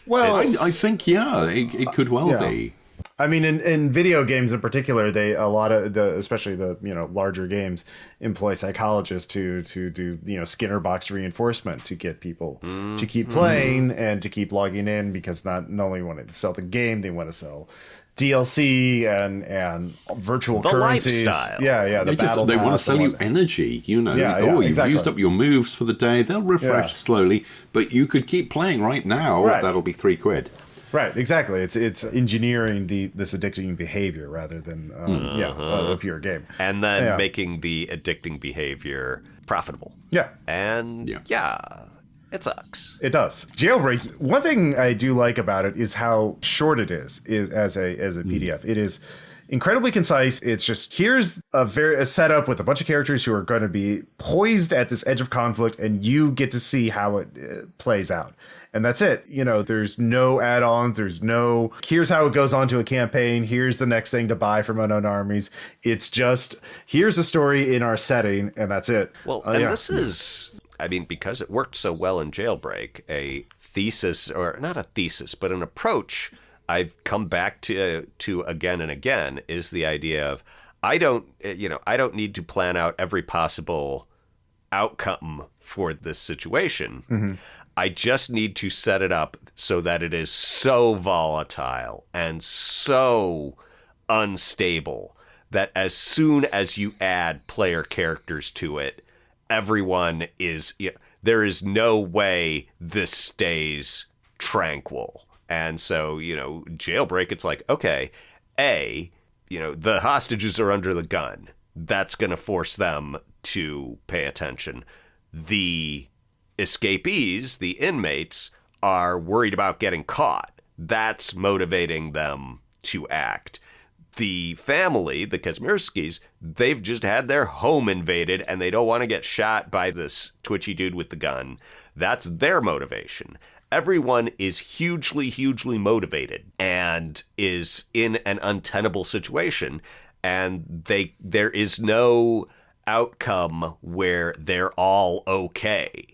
Well, I think, yeah, it could well be. I mean, in video games in particular, a lot of especially the larger games, employ psychologists to do Skinner box reinforcement to get people to keep playing and to keep logging in, because not only want to sell the game, they want to sell DLC and virtual currencies. Lifestyle. Yeah. They want to sell you energy. You've used up your moves for the day. They'll refresh slowly, but you could keep playing right now. Right. That'll be £3. Right, exactly. It's engineering this addicting behavior rather than a pure game, and then making the addicting behavior profitable. Yeah, and it sucks. It does. Jailbreak. One thing I do like about it is how short it is as a PDF. It is incredibly concise. It's just, here's a setup with a bunch of characters who are going to be poised at this edge of conflict, and you get to see how it plays out. And that's it. There's no add-ons. There's no, here's how it goes on to a campaign. Here's the next thing to buy from Unknown Armies. It's just, here's a story in our setting, and that's it. Well, this is, I mean, because it worked so well in Jailbreak, a thesis, or not a thesis, but an approach I've come back to again and again, is the idea of, I don't need to plan out every possible outcome for this situation. Mm-hmm. I just need to set it up so that it is so volatile and so unstable that as soon as you add player characters to it, everyone is... there is no way this stays tranquil. And so, Jailbreak, it's like, okay, the hostages are under the gun. That's going to force them to pay attention. The escapees, the inmates, are worried about getting caught. That's motivating them to act. The family, the Kazmirskis, they've just had their home invaded and they don't want to get shot by this twitchy dude with the gun. That's their motivation. Everyone is hugely, hugely motivated and is in an untenable situation, and there is no outcome where they're all okay.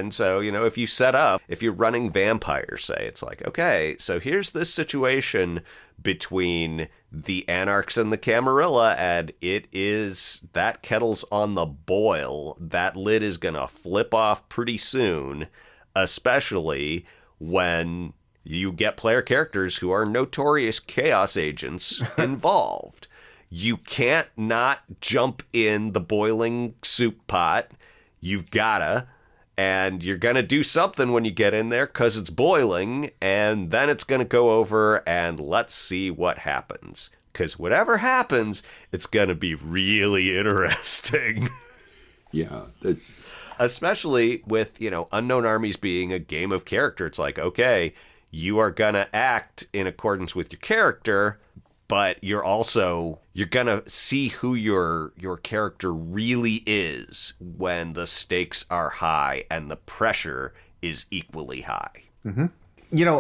So, if you set up, if you're running vampires, say, it's like, okay, so here's this situation between the Anarchs and the Camarilla, and that kettle's on the boil. That lid is going to flip off pretty soon, especially when you get player characters who are notorious chaos agents involved. You can't not jump in the boiling soup pot. You've gotta, and you're gonna do something when you get in there because it's boiling, and then it's gonna go over, and let's see what happens. Because whatever happens, it's gonna be really interesting. Yeah. Especially with, Unknown Armies being a game of character. It's like, okay, you are gonna act in accordance with your character, but you're gonna see who your character really is when the stakes are high and the pressure is equally high. Mm-hmm.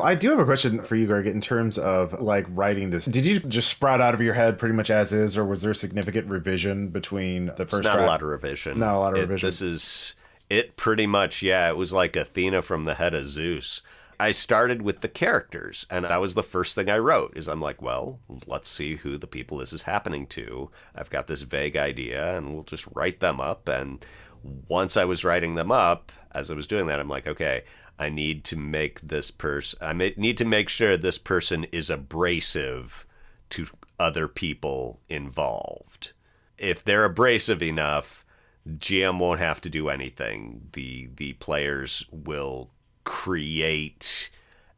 I do have a question for you, Greg, in terms of writing this. Did you just sprout out of your head pretty much as is, or was there significant revision between the first draft? Not a lot of revision. Not a lot of revision. This is it pretty much, it was like Athena from the head of Zeus. I started with the characters, and that was the first thing I wrote, is I'm like, well, let's see who the people this is happening to. I've got this vague idea, and we'll just write them up. And once I was writing them up, as I was doing that, I'm like, okay, I need to make this person, I need to make sure this person is abrasive to other people involved. If they're abrasive enough, GM won't have to do anything. The players will create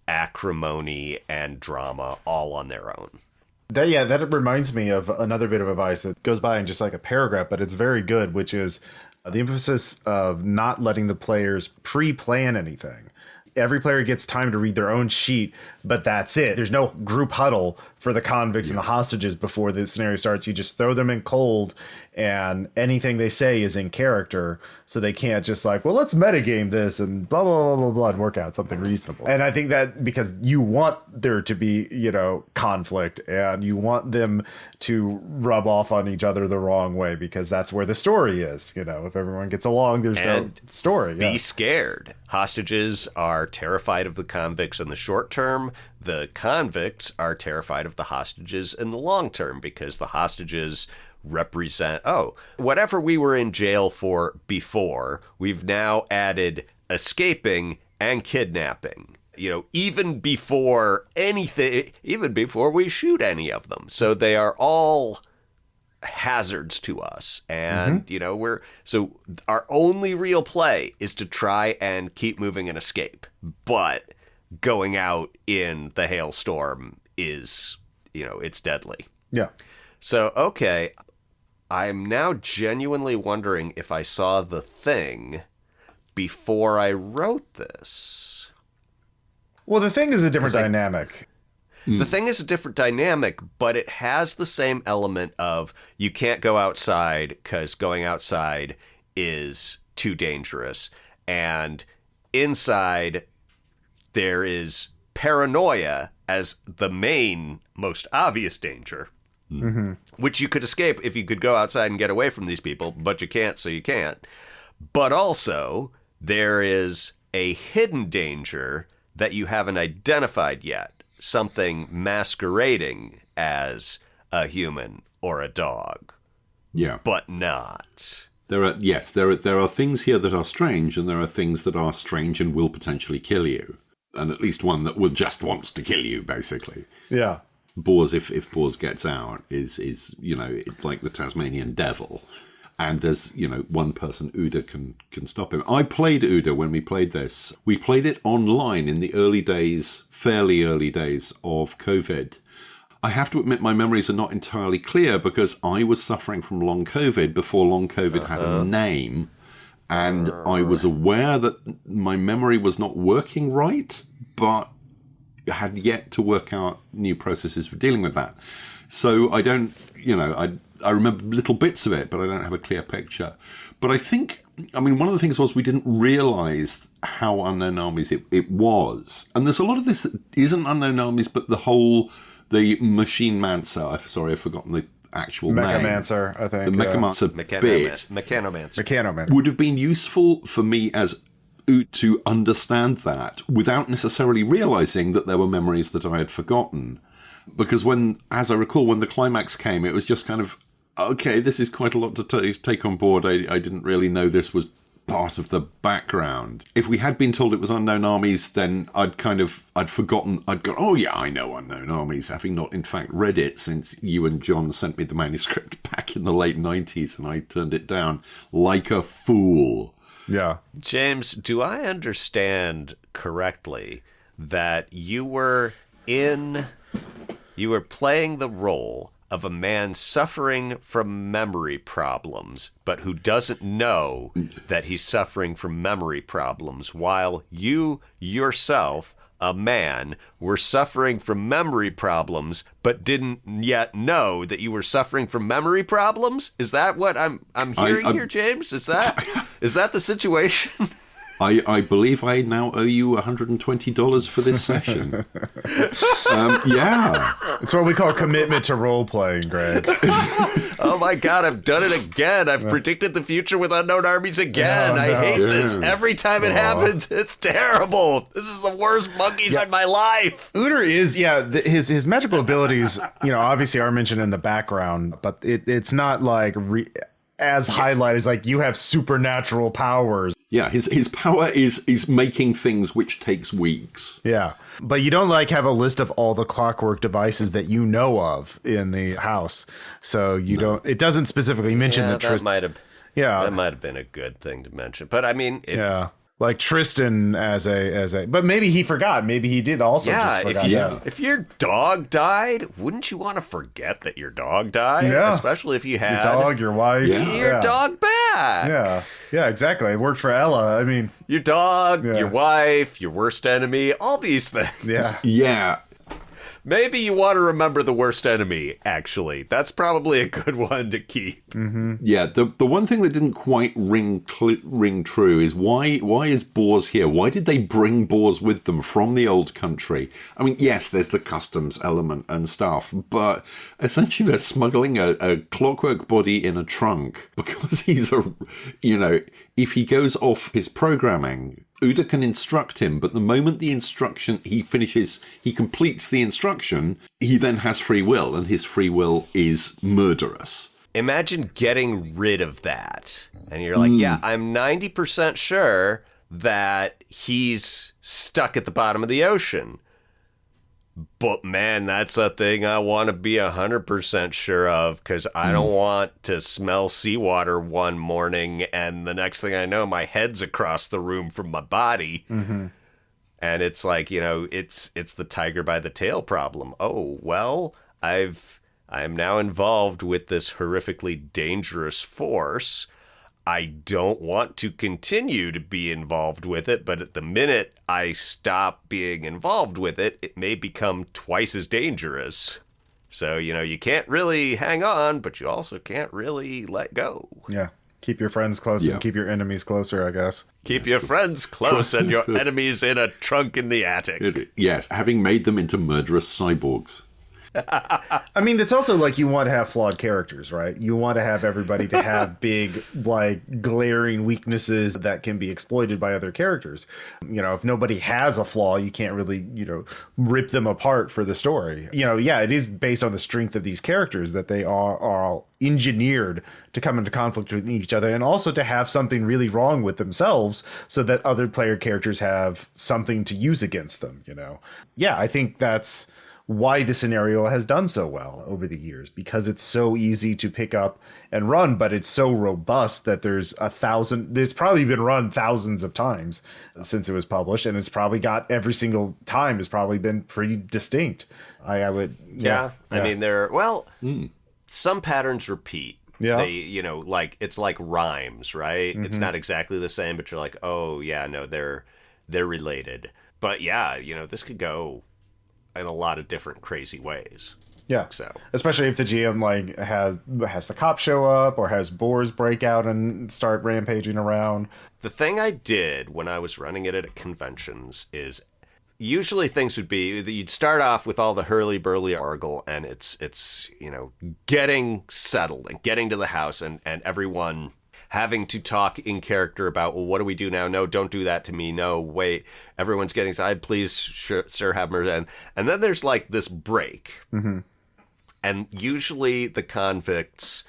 acrimony and drama all on their own. That reminds me of another bit of advice that goes by in just like a paragraph, but it's very good, which is the emphasis of not letting the players pre-plan anything. Every player gets time to read their own sheet, but that's it. There's no group huddle for the convicts and the hostages before the scenario starts. You just throw them in cold, and anything they say is in character, so they can't just like, well, let's metagame this and blah, blah, blah, blah, blah, and work out something reasonable. And I think that because you want there to be, conflict, and you want them to rub off on each other the wrong way, because that's where the story is. If everyone gets along, there's no story. Be scared. Hostages are terrified of the convicts in the short term. The convicts are terrified of the hostages in the long term, because the hostages represent, whatever we were in jail for before, we've now added escaping and kidnapping. Even before anything, even before we shoot any of them. So they are all hazards to us. And, so our only real play is to try and keep moving and escape. But going out in the hailstorm is, it's deadly. Yeah. So, okay, I'm now genuinely wondering if I saw The Thing before I wrote this. Well, The Thing is a different dynamic. The Thing is a different dynamic, but it has the same element of you can't go outside because going outside is too dangerous. And inside, there is paranoia as the main, most obvious danger, which you could escape if you could go outside and get away from these people, but you can't, so you can't. But also, there is a hidden danger that you haven't identified yet. Something masquerading as a human or a dog. Yeah. But not. There are things here that are strange, and there are things that are strange and will potentially kill you. And at least one that will just wants to kill you, basically. Yeah. Bors, if Bors gets out, is it's like the Tasmanian devil. And there's, one person, Uda, can stop him. I played Uda when we played this. We played it online in the fairly early days of COVID. I have to admit my memories are not entirely clear, because I was suffering from long COVID before long COVID had a name. And I was aware that my memory was not working right, but had yet to work out new processes for dealing with that. So I don't, I remember little bits of it, but I don't have a clear picture. But I think, one of the things was we didn't realize how Unknown Armies it was. And there's a lot of this that isn't Unknown Armies, but the Machine Mancer, sorry, I've forgotten the actual name. Mechamancer, I think. The Mechamancer bit. Mechanomancer. Would have been useful for me as to understand that without necessarily realizing that there were memories that I had forgotten. Because as I recall, when the climax came, it was just kind of, okay, this is quite a lot to take on board. I didn't really know this was part of the background. If we had been told it was Unknown Armies, then I'd forgotten. I'd gone, oh yeah, I know Unknown Armies, having not in fact read it since you and John sent me the manuscript back in the late 90s, and I turned it down like a fool. Yeah. James, do I understand correctly that you were playing the role of a man suffering from memory problems, but who doesn't know that he's suffering from memory problems, while you yourself, a man, were suffering from memory problems, but didn't yet know that you were suffering from memory problems? Is that what I'm hearing here, James? Is that the situation? I believe I now owe you $120 for this session. Yeah. It's what we call commitment to role-playing, Greg. Oh my God, I've done it again. I've predicted the future with Unknown Armies again. I hate this. Every time it happens, it's terrible. This is the worst monkeys in my life. Uter is, his magical abilities, obviously are mentioned in the background, but it's not like as highlighted as like you have supernatural powers. Yeah, his power is making things which takes weeks. Yeah. But you don't like have a list of all the clockwork devices that you know of in the house. So it doesn't specifically mention that Tristan. That might have been a good thing to mention. But I mean, like Tristan as a, but maybe he forgot. Maybe he did also. Yeah, just forgot if your dog died, wouldn't you want to forget that your dog died? Yeah. Especially if you had your dog, your wife, your dog back. Yeah, exactly. It worked for Ella. I mean, your dog, your wife, your worst enemy, all these things. Yeah. Maybe you want to remember the worst enemy, actually. That's probably a good one to keep. Mm-hmm. Yeah, the one thing that didn't quite ring true is why is Boars here? Why did they bring Boars with them from the old country? I mean, yes, there's the customs element and stuff, but essentially they're smuggling a clockwork body in a trunk because he's if he goes off his programming, Uda can instruct him, but the moment he completes the instruction, he then has free will, and his free will is murderous. Imagine getting rid of that. And you're like, I'm 90% sure that he's stuck at the bottom of the ocean. But man, that's a thing I want to be 100% sure of, because I don't want to smell seawater one morning and the next thing I know, my head's across the room from my body. Mm-hmm. And it's like, it's the tiger by the tail problem. Oh, well, I am now involved with this horrifically dangerous force. I don't want to continue to be involved with it, but at the minute I stop being involved with it, it may become twice as dangerous. So, you can't really hang on, but you also can't really let go. Yeah. Keep your friends close and keep your enemies closer, I guess. Keep your friends close and your enemies in a trunk in the attic. Yes, having made them into murderous cyborgs. I mean, it's also like you want to have flawed characters, right? You want to have everybody to have big, like, glaring weaknesses that can be exploited by other characters. If nobody has a flaw, you can't really, rip them apart for the story. It is based on the strength of these characters that they are all engineered to come into conflict with each other and also to have something really wrong with themselves so that other player characters have something to use against them, Yeah, I think that's why the scenario has done so well over the years, because it's so easy to pick up and run, but it's so robust that there's probably been run thousands of times since it was published, and it's probably got every single time has probably been pretty distinct. I would. I mean, some patterns repeat. Yeah. They, it's like rhymes, right? Mm-hmm. It's not exactly the same, but you're like, oh yeah, no, they're related. But yeah, this could go in a lot of different crazy ways. Yeah. So especially if the GM has the cops show up or has boars break out and start rampaging around. The thing I did when I was running it at conventions is usually things would be that you'd start off with all the hurly-burly argle, and it's getting settled and getting to the house and everyone having to talk in character about, well, what do we do now? No, don't do that to me. No, wait. Everyone's getting side. Please, sir, have mercy. And then there's like this break. Mm-hmm. And usually the convicts,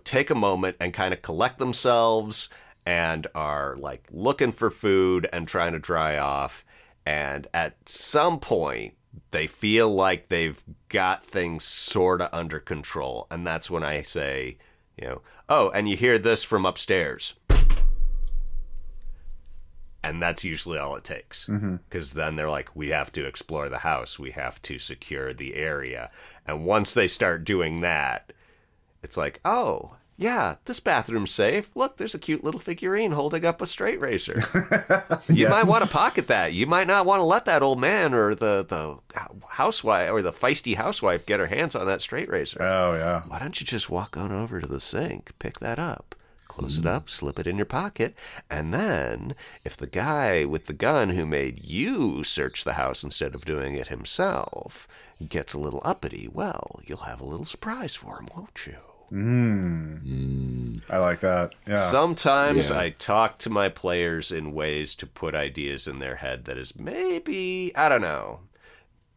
take a moment and kind of collect themselves and are like looking for food and trying to dry off. And at some point, they feel like they've got things sort of under control. And that's when I say, oh, and you hear this from upstairs. And that's usually all it takes. Because then they're like, we have to explore the house. We have to secure the area. And once they start doing that, it's like, oh, yeah, this bathroom's safe. Look, there's a cute little figurine holding up a straight razor. You might want to pocket that. You might not want to let that old man or the housewife or the feisty housewife get her hands on that straight razor. Oh, yeah. Why don't you just walk on over to the sink, pick that up, close it up, slip it in your pocket, and then if the guy with the gun who made you search the house instead of doing it himself gets a little uppity, well, you'll have a little surprise for him, won't you? I like that. Yeah. Sometimes I talk to my players in ways to put ideas in their head that is maybe, I don't know,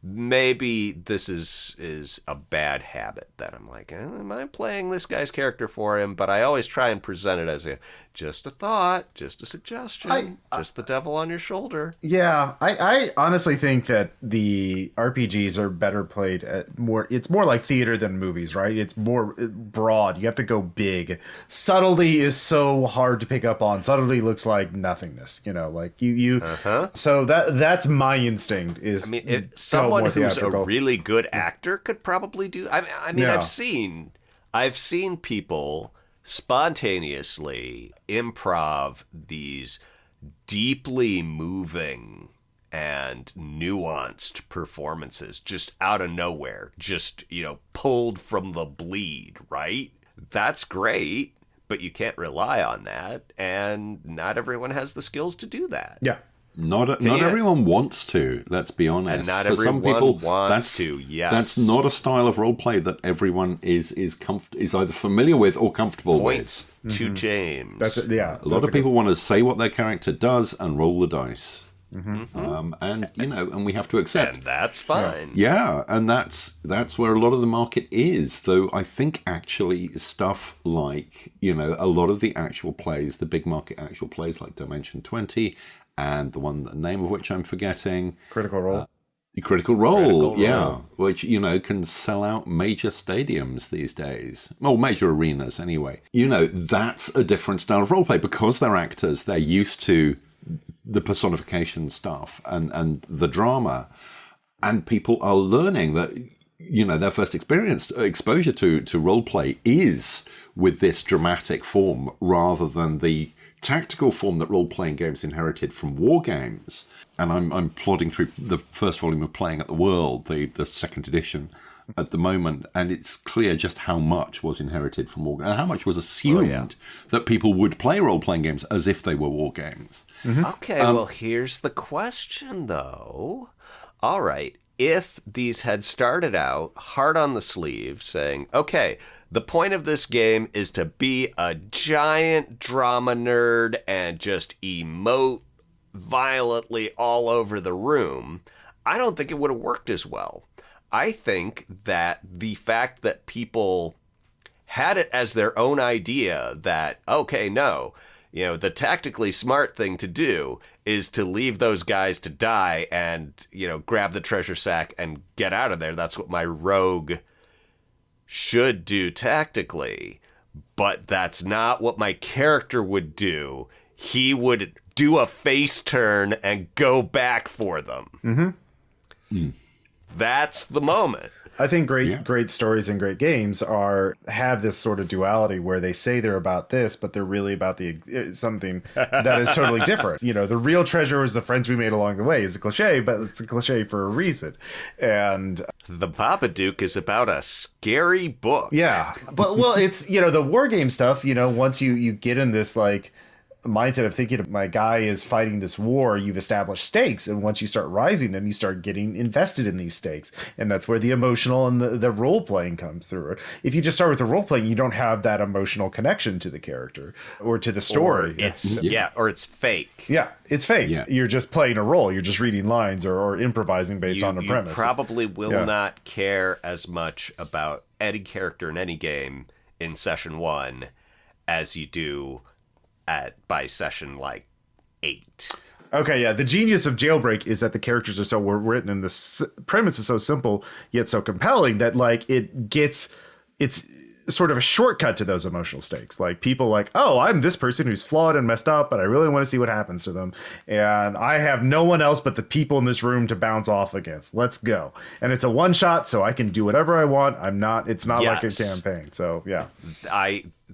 maybe this is a bad habit that I'm like, am I playing this guy's character for him? But I always try and present it as just a thought, just a suggestion, just the devil on your shoulder. Yeah, I honestly think that the RPGs are better played at more. It's more like theater than movies, right? It's more broad. You have to go big. Subtlety is so hard to pick up on. Subtlety looks like nothingness, like you. So that's my instinct. Is Someone who's a really good actor could probably do. I mean, Yeah. I've seen people spontaneously improv these deeply moving and nuanced performances just out of nowhere, just pulled from the bleed, right? That's great, but you can't rely on that, and not everyone has the skills to do that. Yeah. Not everyone wants to, let's be honest. And not For everyone some people, wants to, yes. That's not a style of roleplay that everyone is either familiar with or comfortable Points to James. That's it. Yeah. with. A lot of people want to say what their character does and roll the dice. And we have to accept. And that's fine. Yeah, and that's where a lot of the market is. Though I think actually stuff like, a lot of the actual plays, the big market actual plays like Dimension 20, and the name of which I'm forgetting. Critical Role. Critical Role, yeah. Which, can sell out major stadiums these days. Well, major arenas anyway. That's a different style of roleplay because they're actors. They're used to the personification stuff and the drama. And people are learning that, their first exposure to roleplay is with this dramatic form rather than the tactical form that role-playing games inherited from war games. And I'm plodding through the first volume of Playing at the World, the second edition at the moment, and it's clear just how much was inherited from war games and how much was assumed that people would play role-playing games as if they were war games. Okay, well, here's the question, though. All right, if these had started out hard on the sleeve, saying, okay, the point of this game is to be a giant drama nerd and just emote violently all over the room, I don't think it would have worked as well. I think that the fact that people had it as their own idea that, okay, no, the tactically smart thing to do is to leave those guys to die and, grab the treasure sack and get out of there. That's what my rogue should do tactically, but that's not what my character would do. He would do a face turn and go back for them. That's the moment. I think great stories and great games have this sort of duality where they say they're about this, but they're really about something that is totally different. The real treasure is the friends we made along the way is a cliche, but it's a cliche for a reason. And The Babadook is about a scary book. Yeah, but it's the war game stuff. Once you get in this mindset of thinking my guy is fighting this war, you've established stakes, and once you start rising them, you start getting invested in these stakes, and that's where the emotional and the role playing comes through. If you just start with the role playing, you don't have that emotional connection to the character or to the story. Or it's fake. Yeah, it's fake. Yeah. You're just playing a role. You're just reading lines or improvising based on a premise. You probably will not care as much about any character in any game in session 1 as you do by session 8. Okay, yeah. The genius of Jailbreak is that the characters are so well written and the premise is so simple yet so compelling that it's sort of a shortcut to those emotional stakes. People oh, I'm this person who's flawed and messed up, but I really want to see what happens to them. And I have no one else but the people in this room to bounce off against. Let's go. And it's a one shot, so I can do whatever I want. It's not like a campaign. So yeah.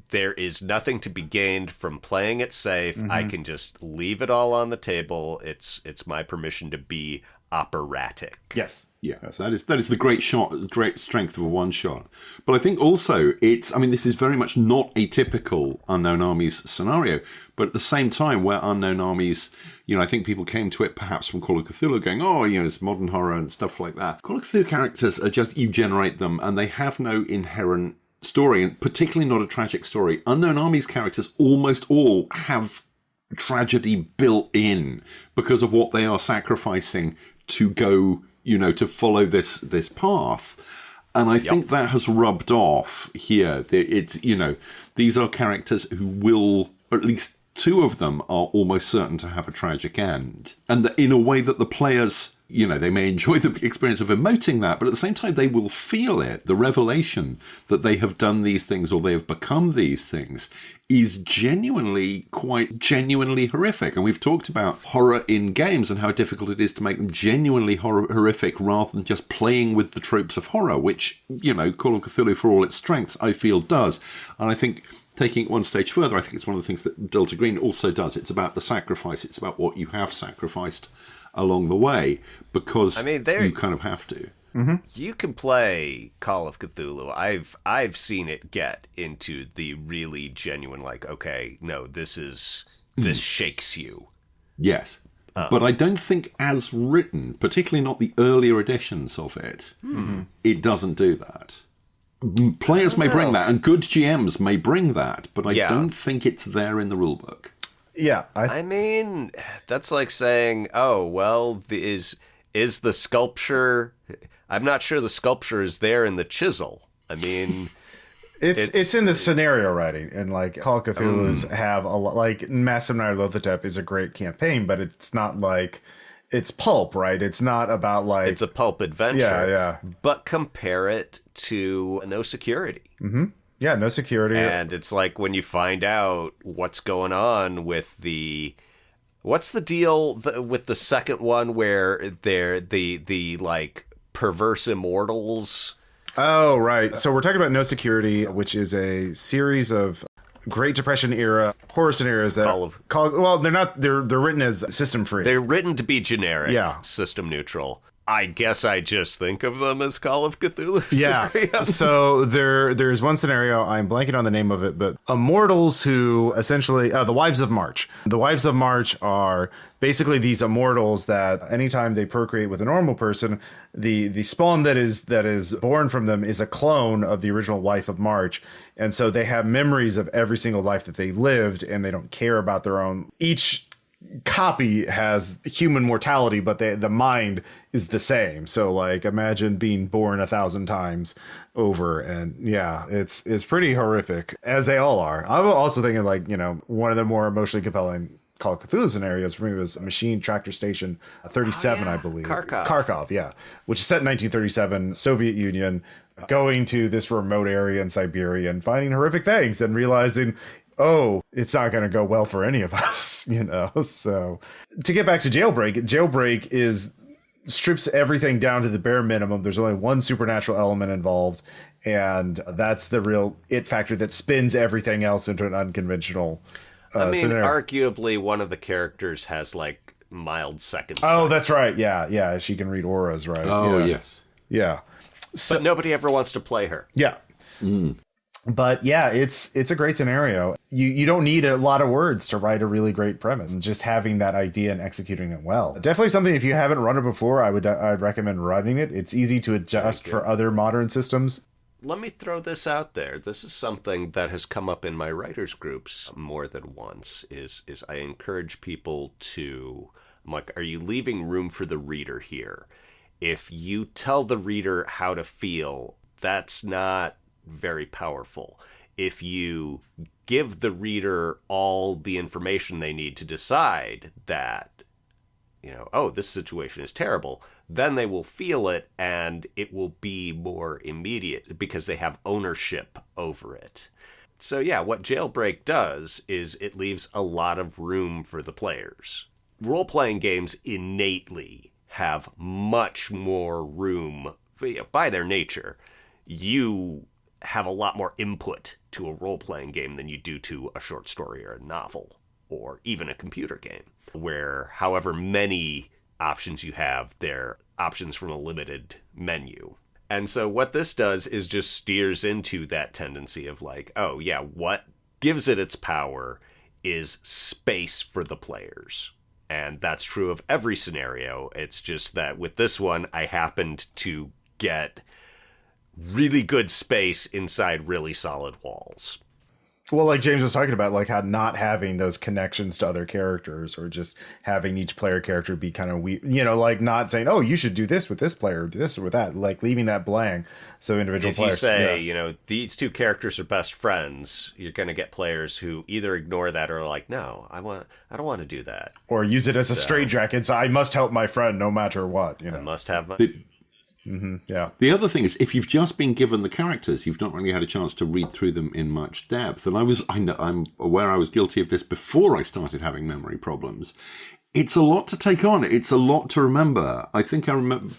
There is nothing to be gained from playing it safe. I can just leave it all on the table. It's my permission to be operatic. Yes. Yeah, so that is the great strength of a one shot. But I think also this is very much not a typical Unknown Armies scenario, but at the same time where Unknown Armies, I think people came to it perhaps from Call of Cthulhu going, it's modern horror and stuff like that. Call of Cthulhu characters are just, you generate them and they have no inherent story, and particularly not a tragic story. Unknown Armies characters almost all have tragedy built in because of what they are sacrificing to go, to follow this path. And I think that has rubbed off here. It's, these are characters who will, or at least two of them are almost certain to have a tragic end. And in a way that the players, they may enjoy the experience of emoting that, but at the same time, they will feel it. The revelation that they have done these things or they have become these things is genuinely horrific. And we've talked about horror in games and how difficult it is to make them genuinely horrific rather than just playing with the tropes of horror, which, Call of Cthulhu, for all its strengths, I feel does. And I think taking it one stage further, I think it's one of the things that Delta Green also does. It's about the sacrifice. It's about what you have sacrificed along the way, because you kind of have to. Mm-hmm. You can play Call of Cthulhu. I've seen it get into the really genuine, okay, no, this shakes you. Yes. But I don't think as written, particularly not the earlier editions of it, it doesn't do that. Players may bring that, and good GMs may bring that, but I don't think it's there in the rulebook. Yeah, I mean, that's like saying, oh, well, is the sculpture... I'm not sure the sculpture is there in the chisel. I mean... It's in the scenario writing, and Call of Cthulhu's have a lot, Massive Night of Lothotep is a great campaign, but it's not it's pulp, right? It's not about it's a pulp adventure. Yeah. But compare it to No Security. Mm-hmm. Yeah, No Security. And it's when you find out what's going on with what's the deal with the second one where they're the perverse immortals. Oh, right. So we're talking about No Security, which is a series of Great Depression era horror scenarios that they're written as system free. They're written to be generic, system neutral. I guess I just think of them as Call of Cthulhu scenarios. So there's one scenario, I'm blanking on the name of it, but immortals who essentially, the Wives of March. The Wives of March are basically these immortals that anytime they procreate with a normal person, the spawn that is born from them is a clone of the original wife of March. And so they have memories of every single life that they lived, and they don't care about their own. Each copy has human mortality, but the mind is the same. So imagine being born 1,000 times over, and it's pretty horrific, as they all are. I'm also thinking one of the more emotionally compelling Call of Cthulhu scenarios for me was Machine Tractor Station 37, I believe. Kharkov, which is set in 1937, Soviet Union, going to this remote area in Siberia and finding horrific things and realizing, it's not going to go well for any of us, So to get back to Jailbreak strips everything down to the bare minimum. There's only one supernatural element involved, and that's the real it factor that spins everything else into an unconventional scenario. Arguably one of the characters has mild second sight. Oh, that's right. Yeah. She can read auras, right? Oh, yes. Yeah. So, but nobody ever wants to play her. Yeah. But it's a great scenario. You don't need a lot of words to write a really great premise. Just having that idea and executing it well. Definitely something, if you haven't run it before, I'd recommend running it. It's easy to adjust for other modern systems. Let me throw this out there. This is something that has come up in my writers groups more than once, is I encourage people to, are you leaving room for the reader here? If you tell the reader how to feel, that's not very powerful. If you give the reader all the information they need to decide that, this situation is terrible, then they will feel it, and it will be more immediate because they have ownership over it. So what Jailbreak does is it leaves a lot of room for the players. Role-playing games innately have much more room, by their nature. You have a lot more input to a role-playing game than you do to a short story or a novel or even a computer game, where however many options you have, they're options from a limited menu. And so what this does is just steers into that tendency of what gives it its power is space for the players. And that's true of every scenario. It's just that with this one, I happened to get really good space inside really solid walls. Well, like James was talking about, like how not having those connections to other characters, or just having each player character be kind of weird, like not saying, oh, you should do this with this player, do this with that, like leaving that blank. So individual players. If you say, these two characters are best friends, you're going to get players who either ignore that or are like, no, I don't want to do that. Or use it as a straitjacket. So I must help my friend no matter what. I must have my... Yeah. The other thing is, if you've just been given the characters, you've not really had a chance to read through them in much depth. And I'm aware I was guilty of this before I started having memory problems. It's a lot to take on. It's a lot to remember. I think I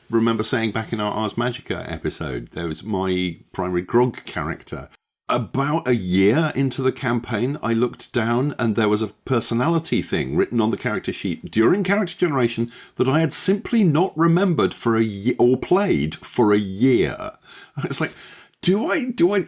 remember saying back in our Ars Magica episode, there was my primary Grog character. About a year into the campaign, I looked down and there was a personality thing written on the character sheet during character generation that I had simply not remembered for a year, or played for a year. It's like,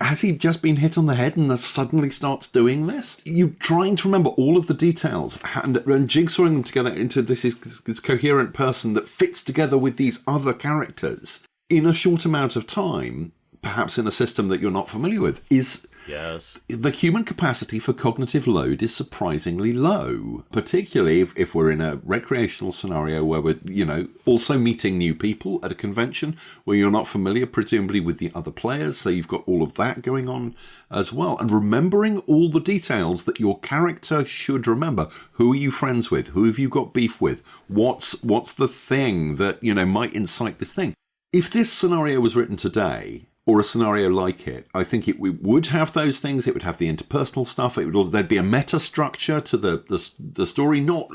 has he just been hit on the head and suddenly starts doing this? You're trying to remember all of the details and jigsawing them together into this coherent person that fits together with these other characters in a short amount of time, perhaps in a system that you're not familiar with, is... Yes. The human capacity for cognitive load is surprisingly low, particularly if we're in a recreational scenario where we're, also meeting new people at a convention where you're not familiar, presumably, with the other players. So you've got all of that going on as well. And remembering all the details that your character should remember. Who are you friends with? Who have you got beef with? What's the thing that, might incite this thing? If this scenario was written today, or a scenario like it, I think it would have those things. It would have the interpersonal stuff. There'd be a meta structure to the story, not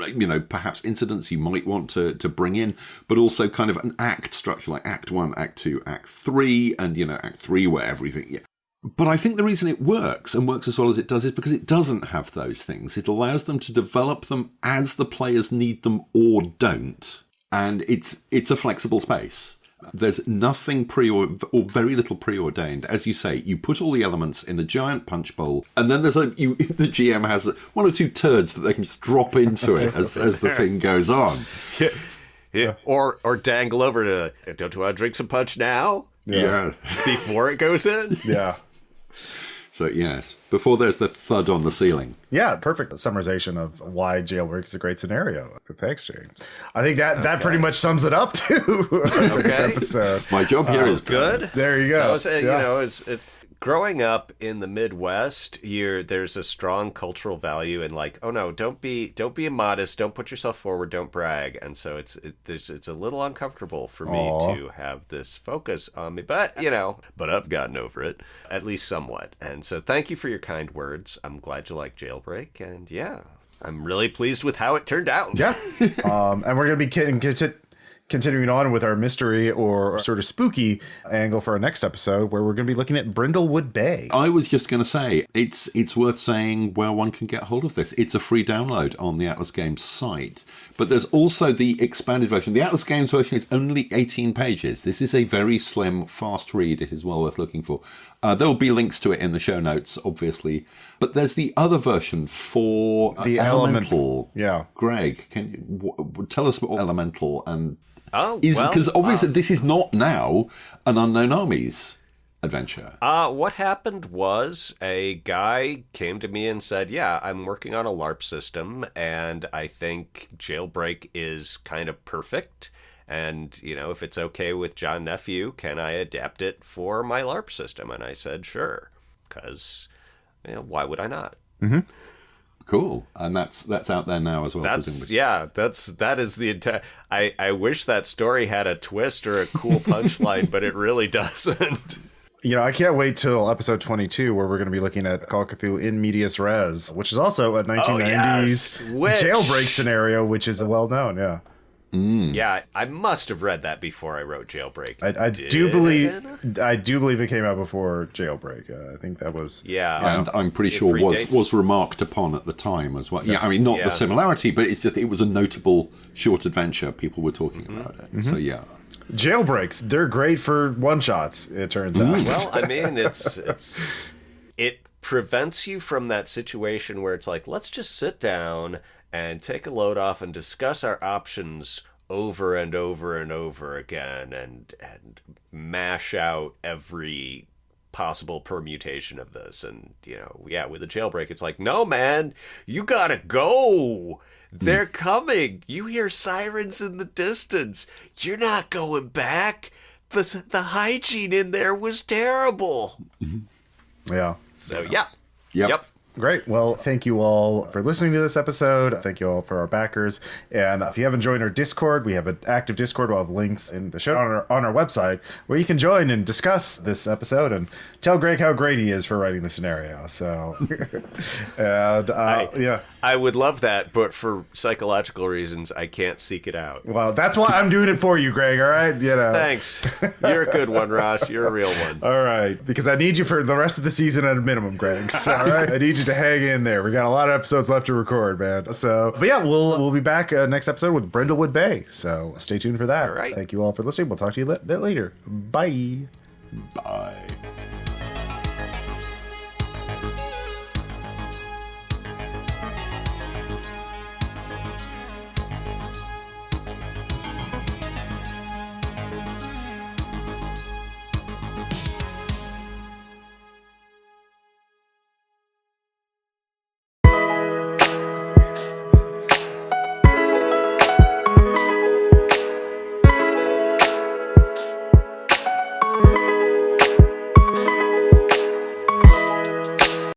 perhaps incidents you might want to bring in, but also kind of an act structure, like Act 1, Act 2, Act 3, and Act 3 where everything. Yeah. But I think the reason it works, and works as well as it does, is because it doesn't have those things. It allows them to develop them as the players need them or don't, and it's a flexible space. There's nothing or very little preordained. As you say, you put all the elements in a giant punch bowl, and then the GM has one or two turds that they can just drop into it as the thing goes on. Yeah. Or dangle over to, don't you want to drink some punch now? Yeah. Before it goes in? Yeah. So, yes, before there's the thud on the ceiling. Yeah, perfect summarization of why Jailbreak is a great scenario. Thanks, James. I think that pretty much sums it up, too. This episode. My job here is good. There you go. It's growing up in the Midwest, there's a strong cultural value in like, oh no, don't be immodest, don't put yourself forward, don't brag, and so it's a little uncomfortable for me to have this focus on me, but I've gotten over it, at least somewhat, and so thank you for your kind words. I'm glad you like Jailbreak, and I'm really pleased with how it turned out. Yeah, and we're gonna be continuing on with our mystery or sort of spooky angle for our next episode, where we're going to be looking at Brindlewood Bay. I was just going to say, it's worth saying where one can get hold of this. It's a free download on the Atlas Games site. But there's also the expanded version. The Atlas Games version is only 18 pages. This is a very slim, fast read. It is well worth looking for. There will be links to it in the show notes, obviously. But there's the other version for the Elemental. Yeah. Greg, can you tell us about Elemental and... Because obviously this is not now an Unknown Armies adventure. What happened was a guy came to me and said, yeah, I'm working on a LARP system, and I think Jailbreak is kind of perfect. And, if it's okay with John Nephew, can I adapt it for my LARP system? And I said, sure, because why would I not? Mm-hmm. Cool, and that's out there now as well. That is the intent. I wish that story had a twist or a cool punchline, but it really doesn't. I can't wait till episode 22, where we're going to be looking at Call of Cthulhu in Medias Res, which is also a 1990s Jailbreak scenario, which is well known. Yeah. Yeah, I must have read that before I wrote Jailbreak. I do believe it came out before Jailbreak. I think that was and I'm pretty sure was remarked upon at the time as well. Yeah, I mean, not the similarity, but it was a notable short adventure. People were talking about it. Mm-hmm. So yeah, Jailbreaks, they're great for one shots. It turns out. Well, I mean, it prevents you from that situation where it's like, let's just sit down and take a load off and discuss our options over and over and over again and mash out every possible permutation of this. And, you know, yeah, with the Jailbreak, it's like, no, man, you gotta go. They're coming. You hear sirens in the distance. You're not going back. The hygiene in there was terrible. Yeah. So, yeah. Yep. Great. Well, thank you all for listening to this episode. Thank you all for our backers. And if you haven't joined our Discord, we have an active Discord. We'll have links in the show on our website where you can join and discuss this episode and tell Greg how great he is for writing the scenario. So, and yeah. I would love that, but for psychological reasons, I can't seek it out. Well, that's why I'm doing it for you, Greg. All right. You know. Thanks. You're a good one, Ross. You're a real one. All right. Because I need you for the rest of the season at a minimum, Greg. So, all right. I need you to hang in there. We got a lot of episodes left to record, man. So, but yeah, we'll be back next episode with Brindlewood Bay. So stay tuned for that. All right. Thank you all for listening. We'll talk to you later. Bye. Bye.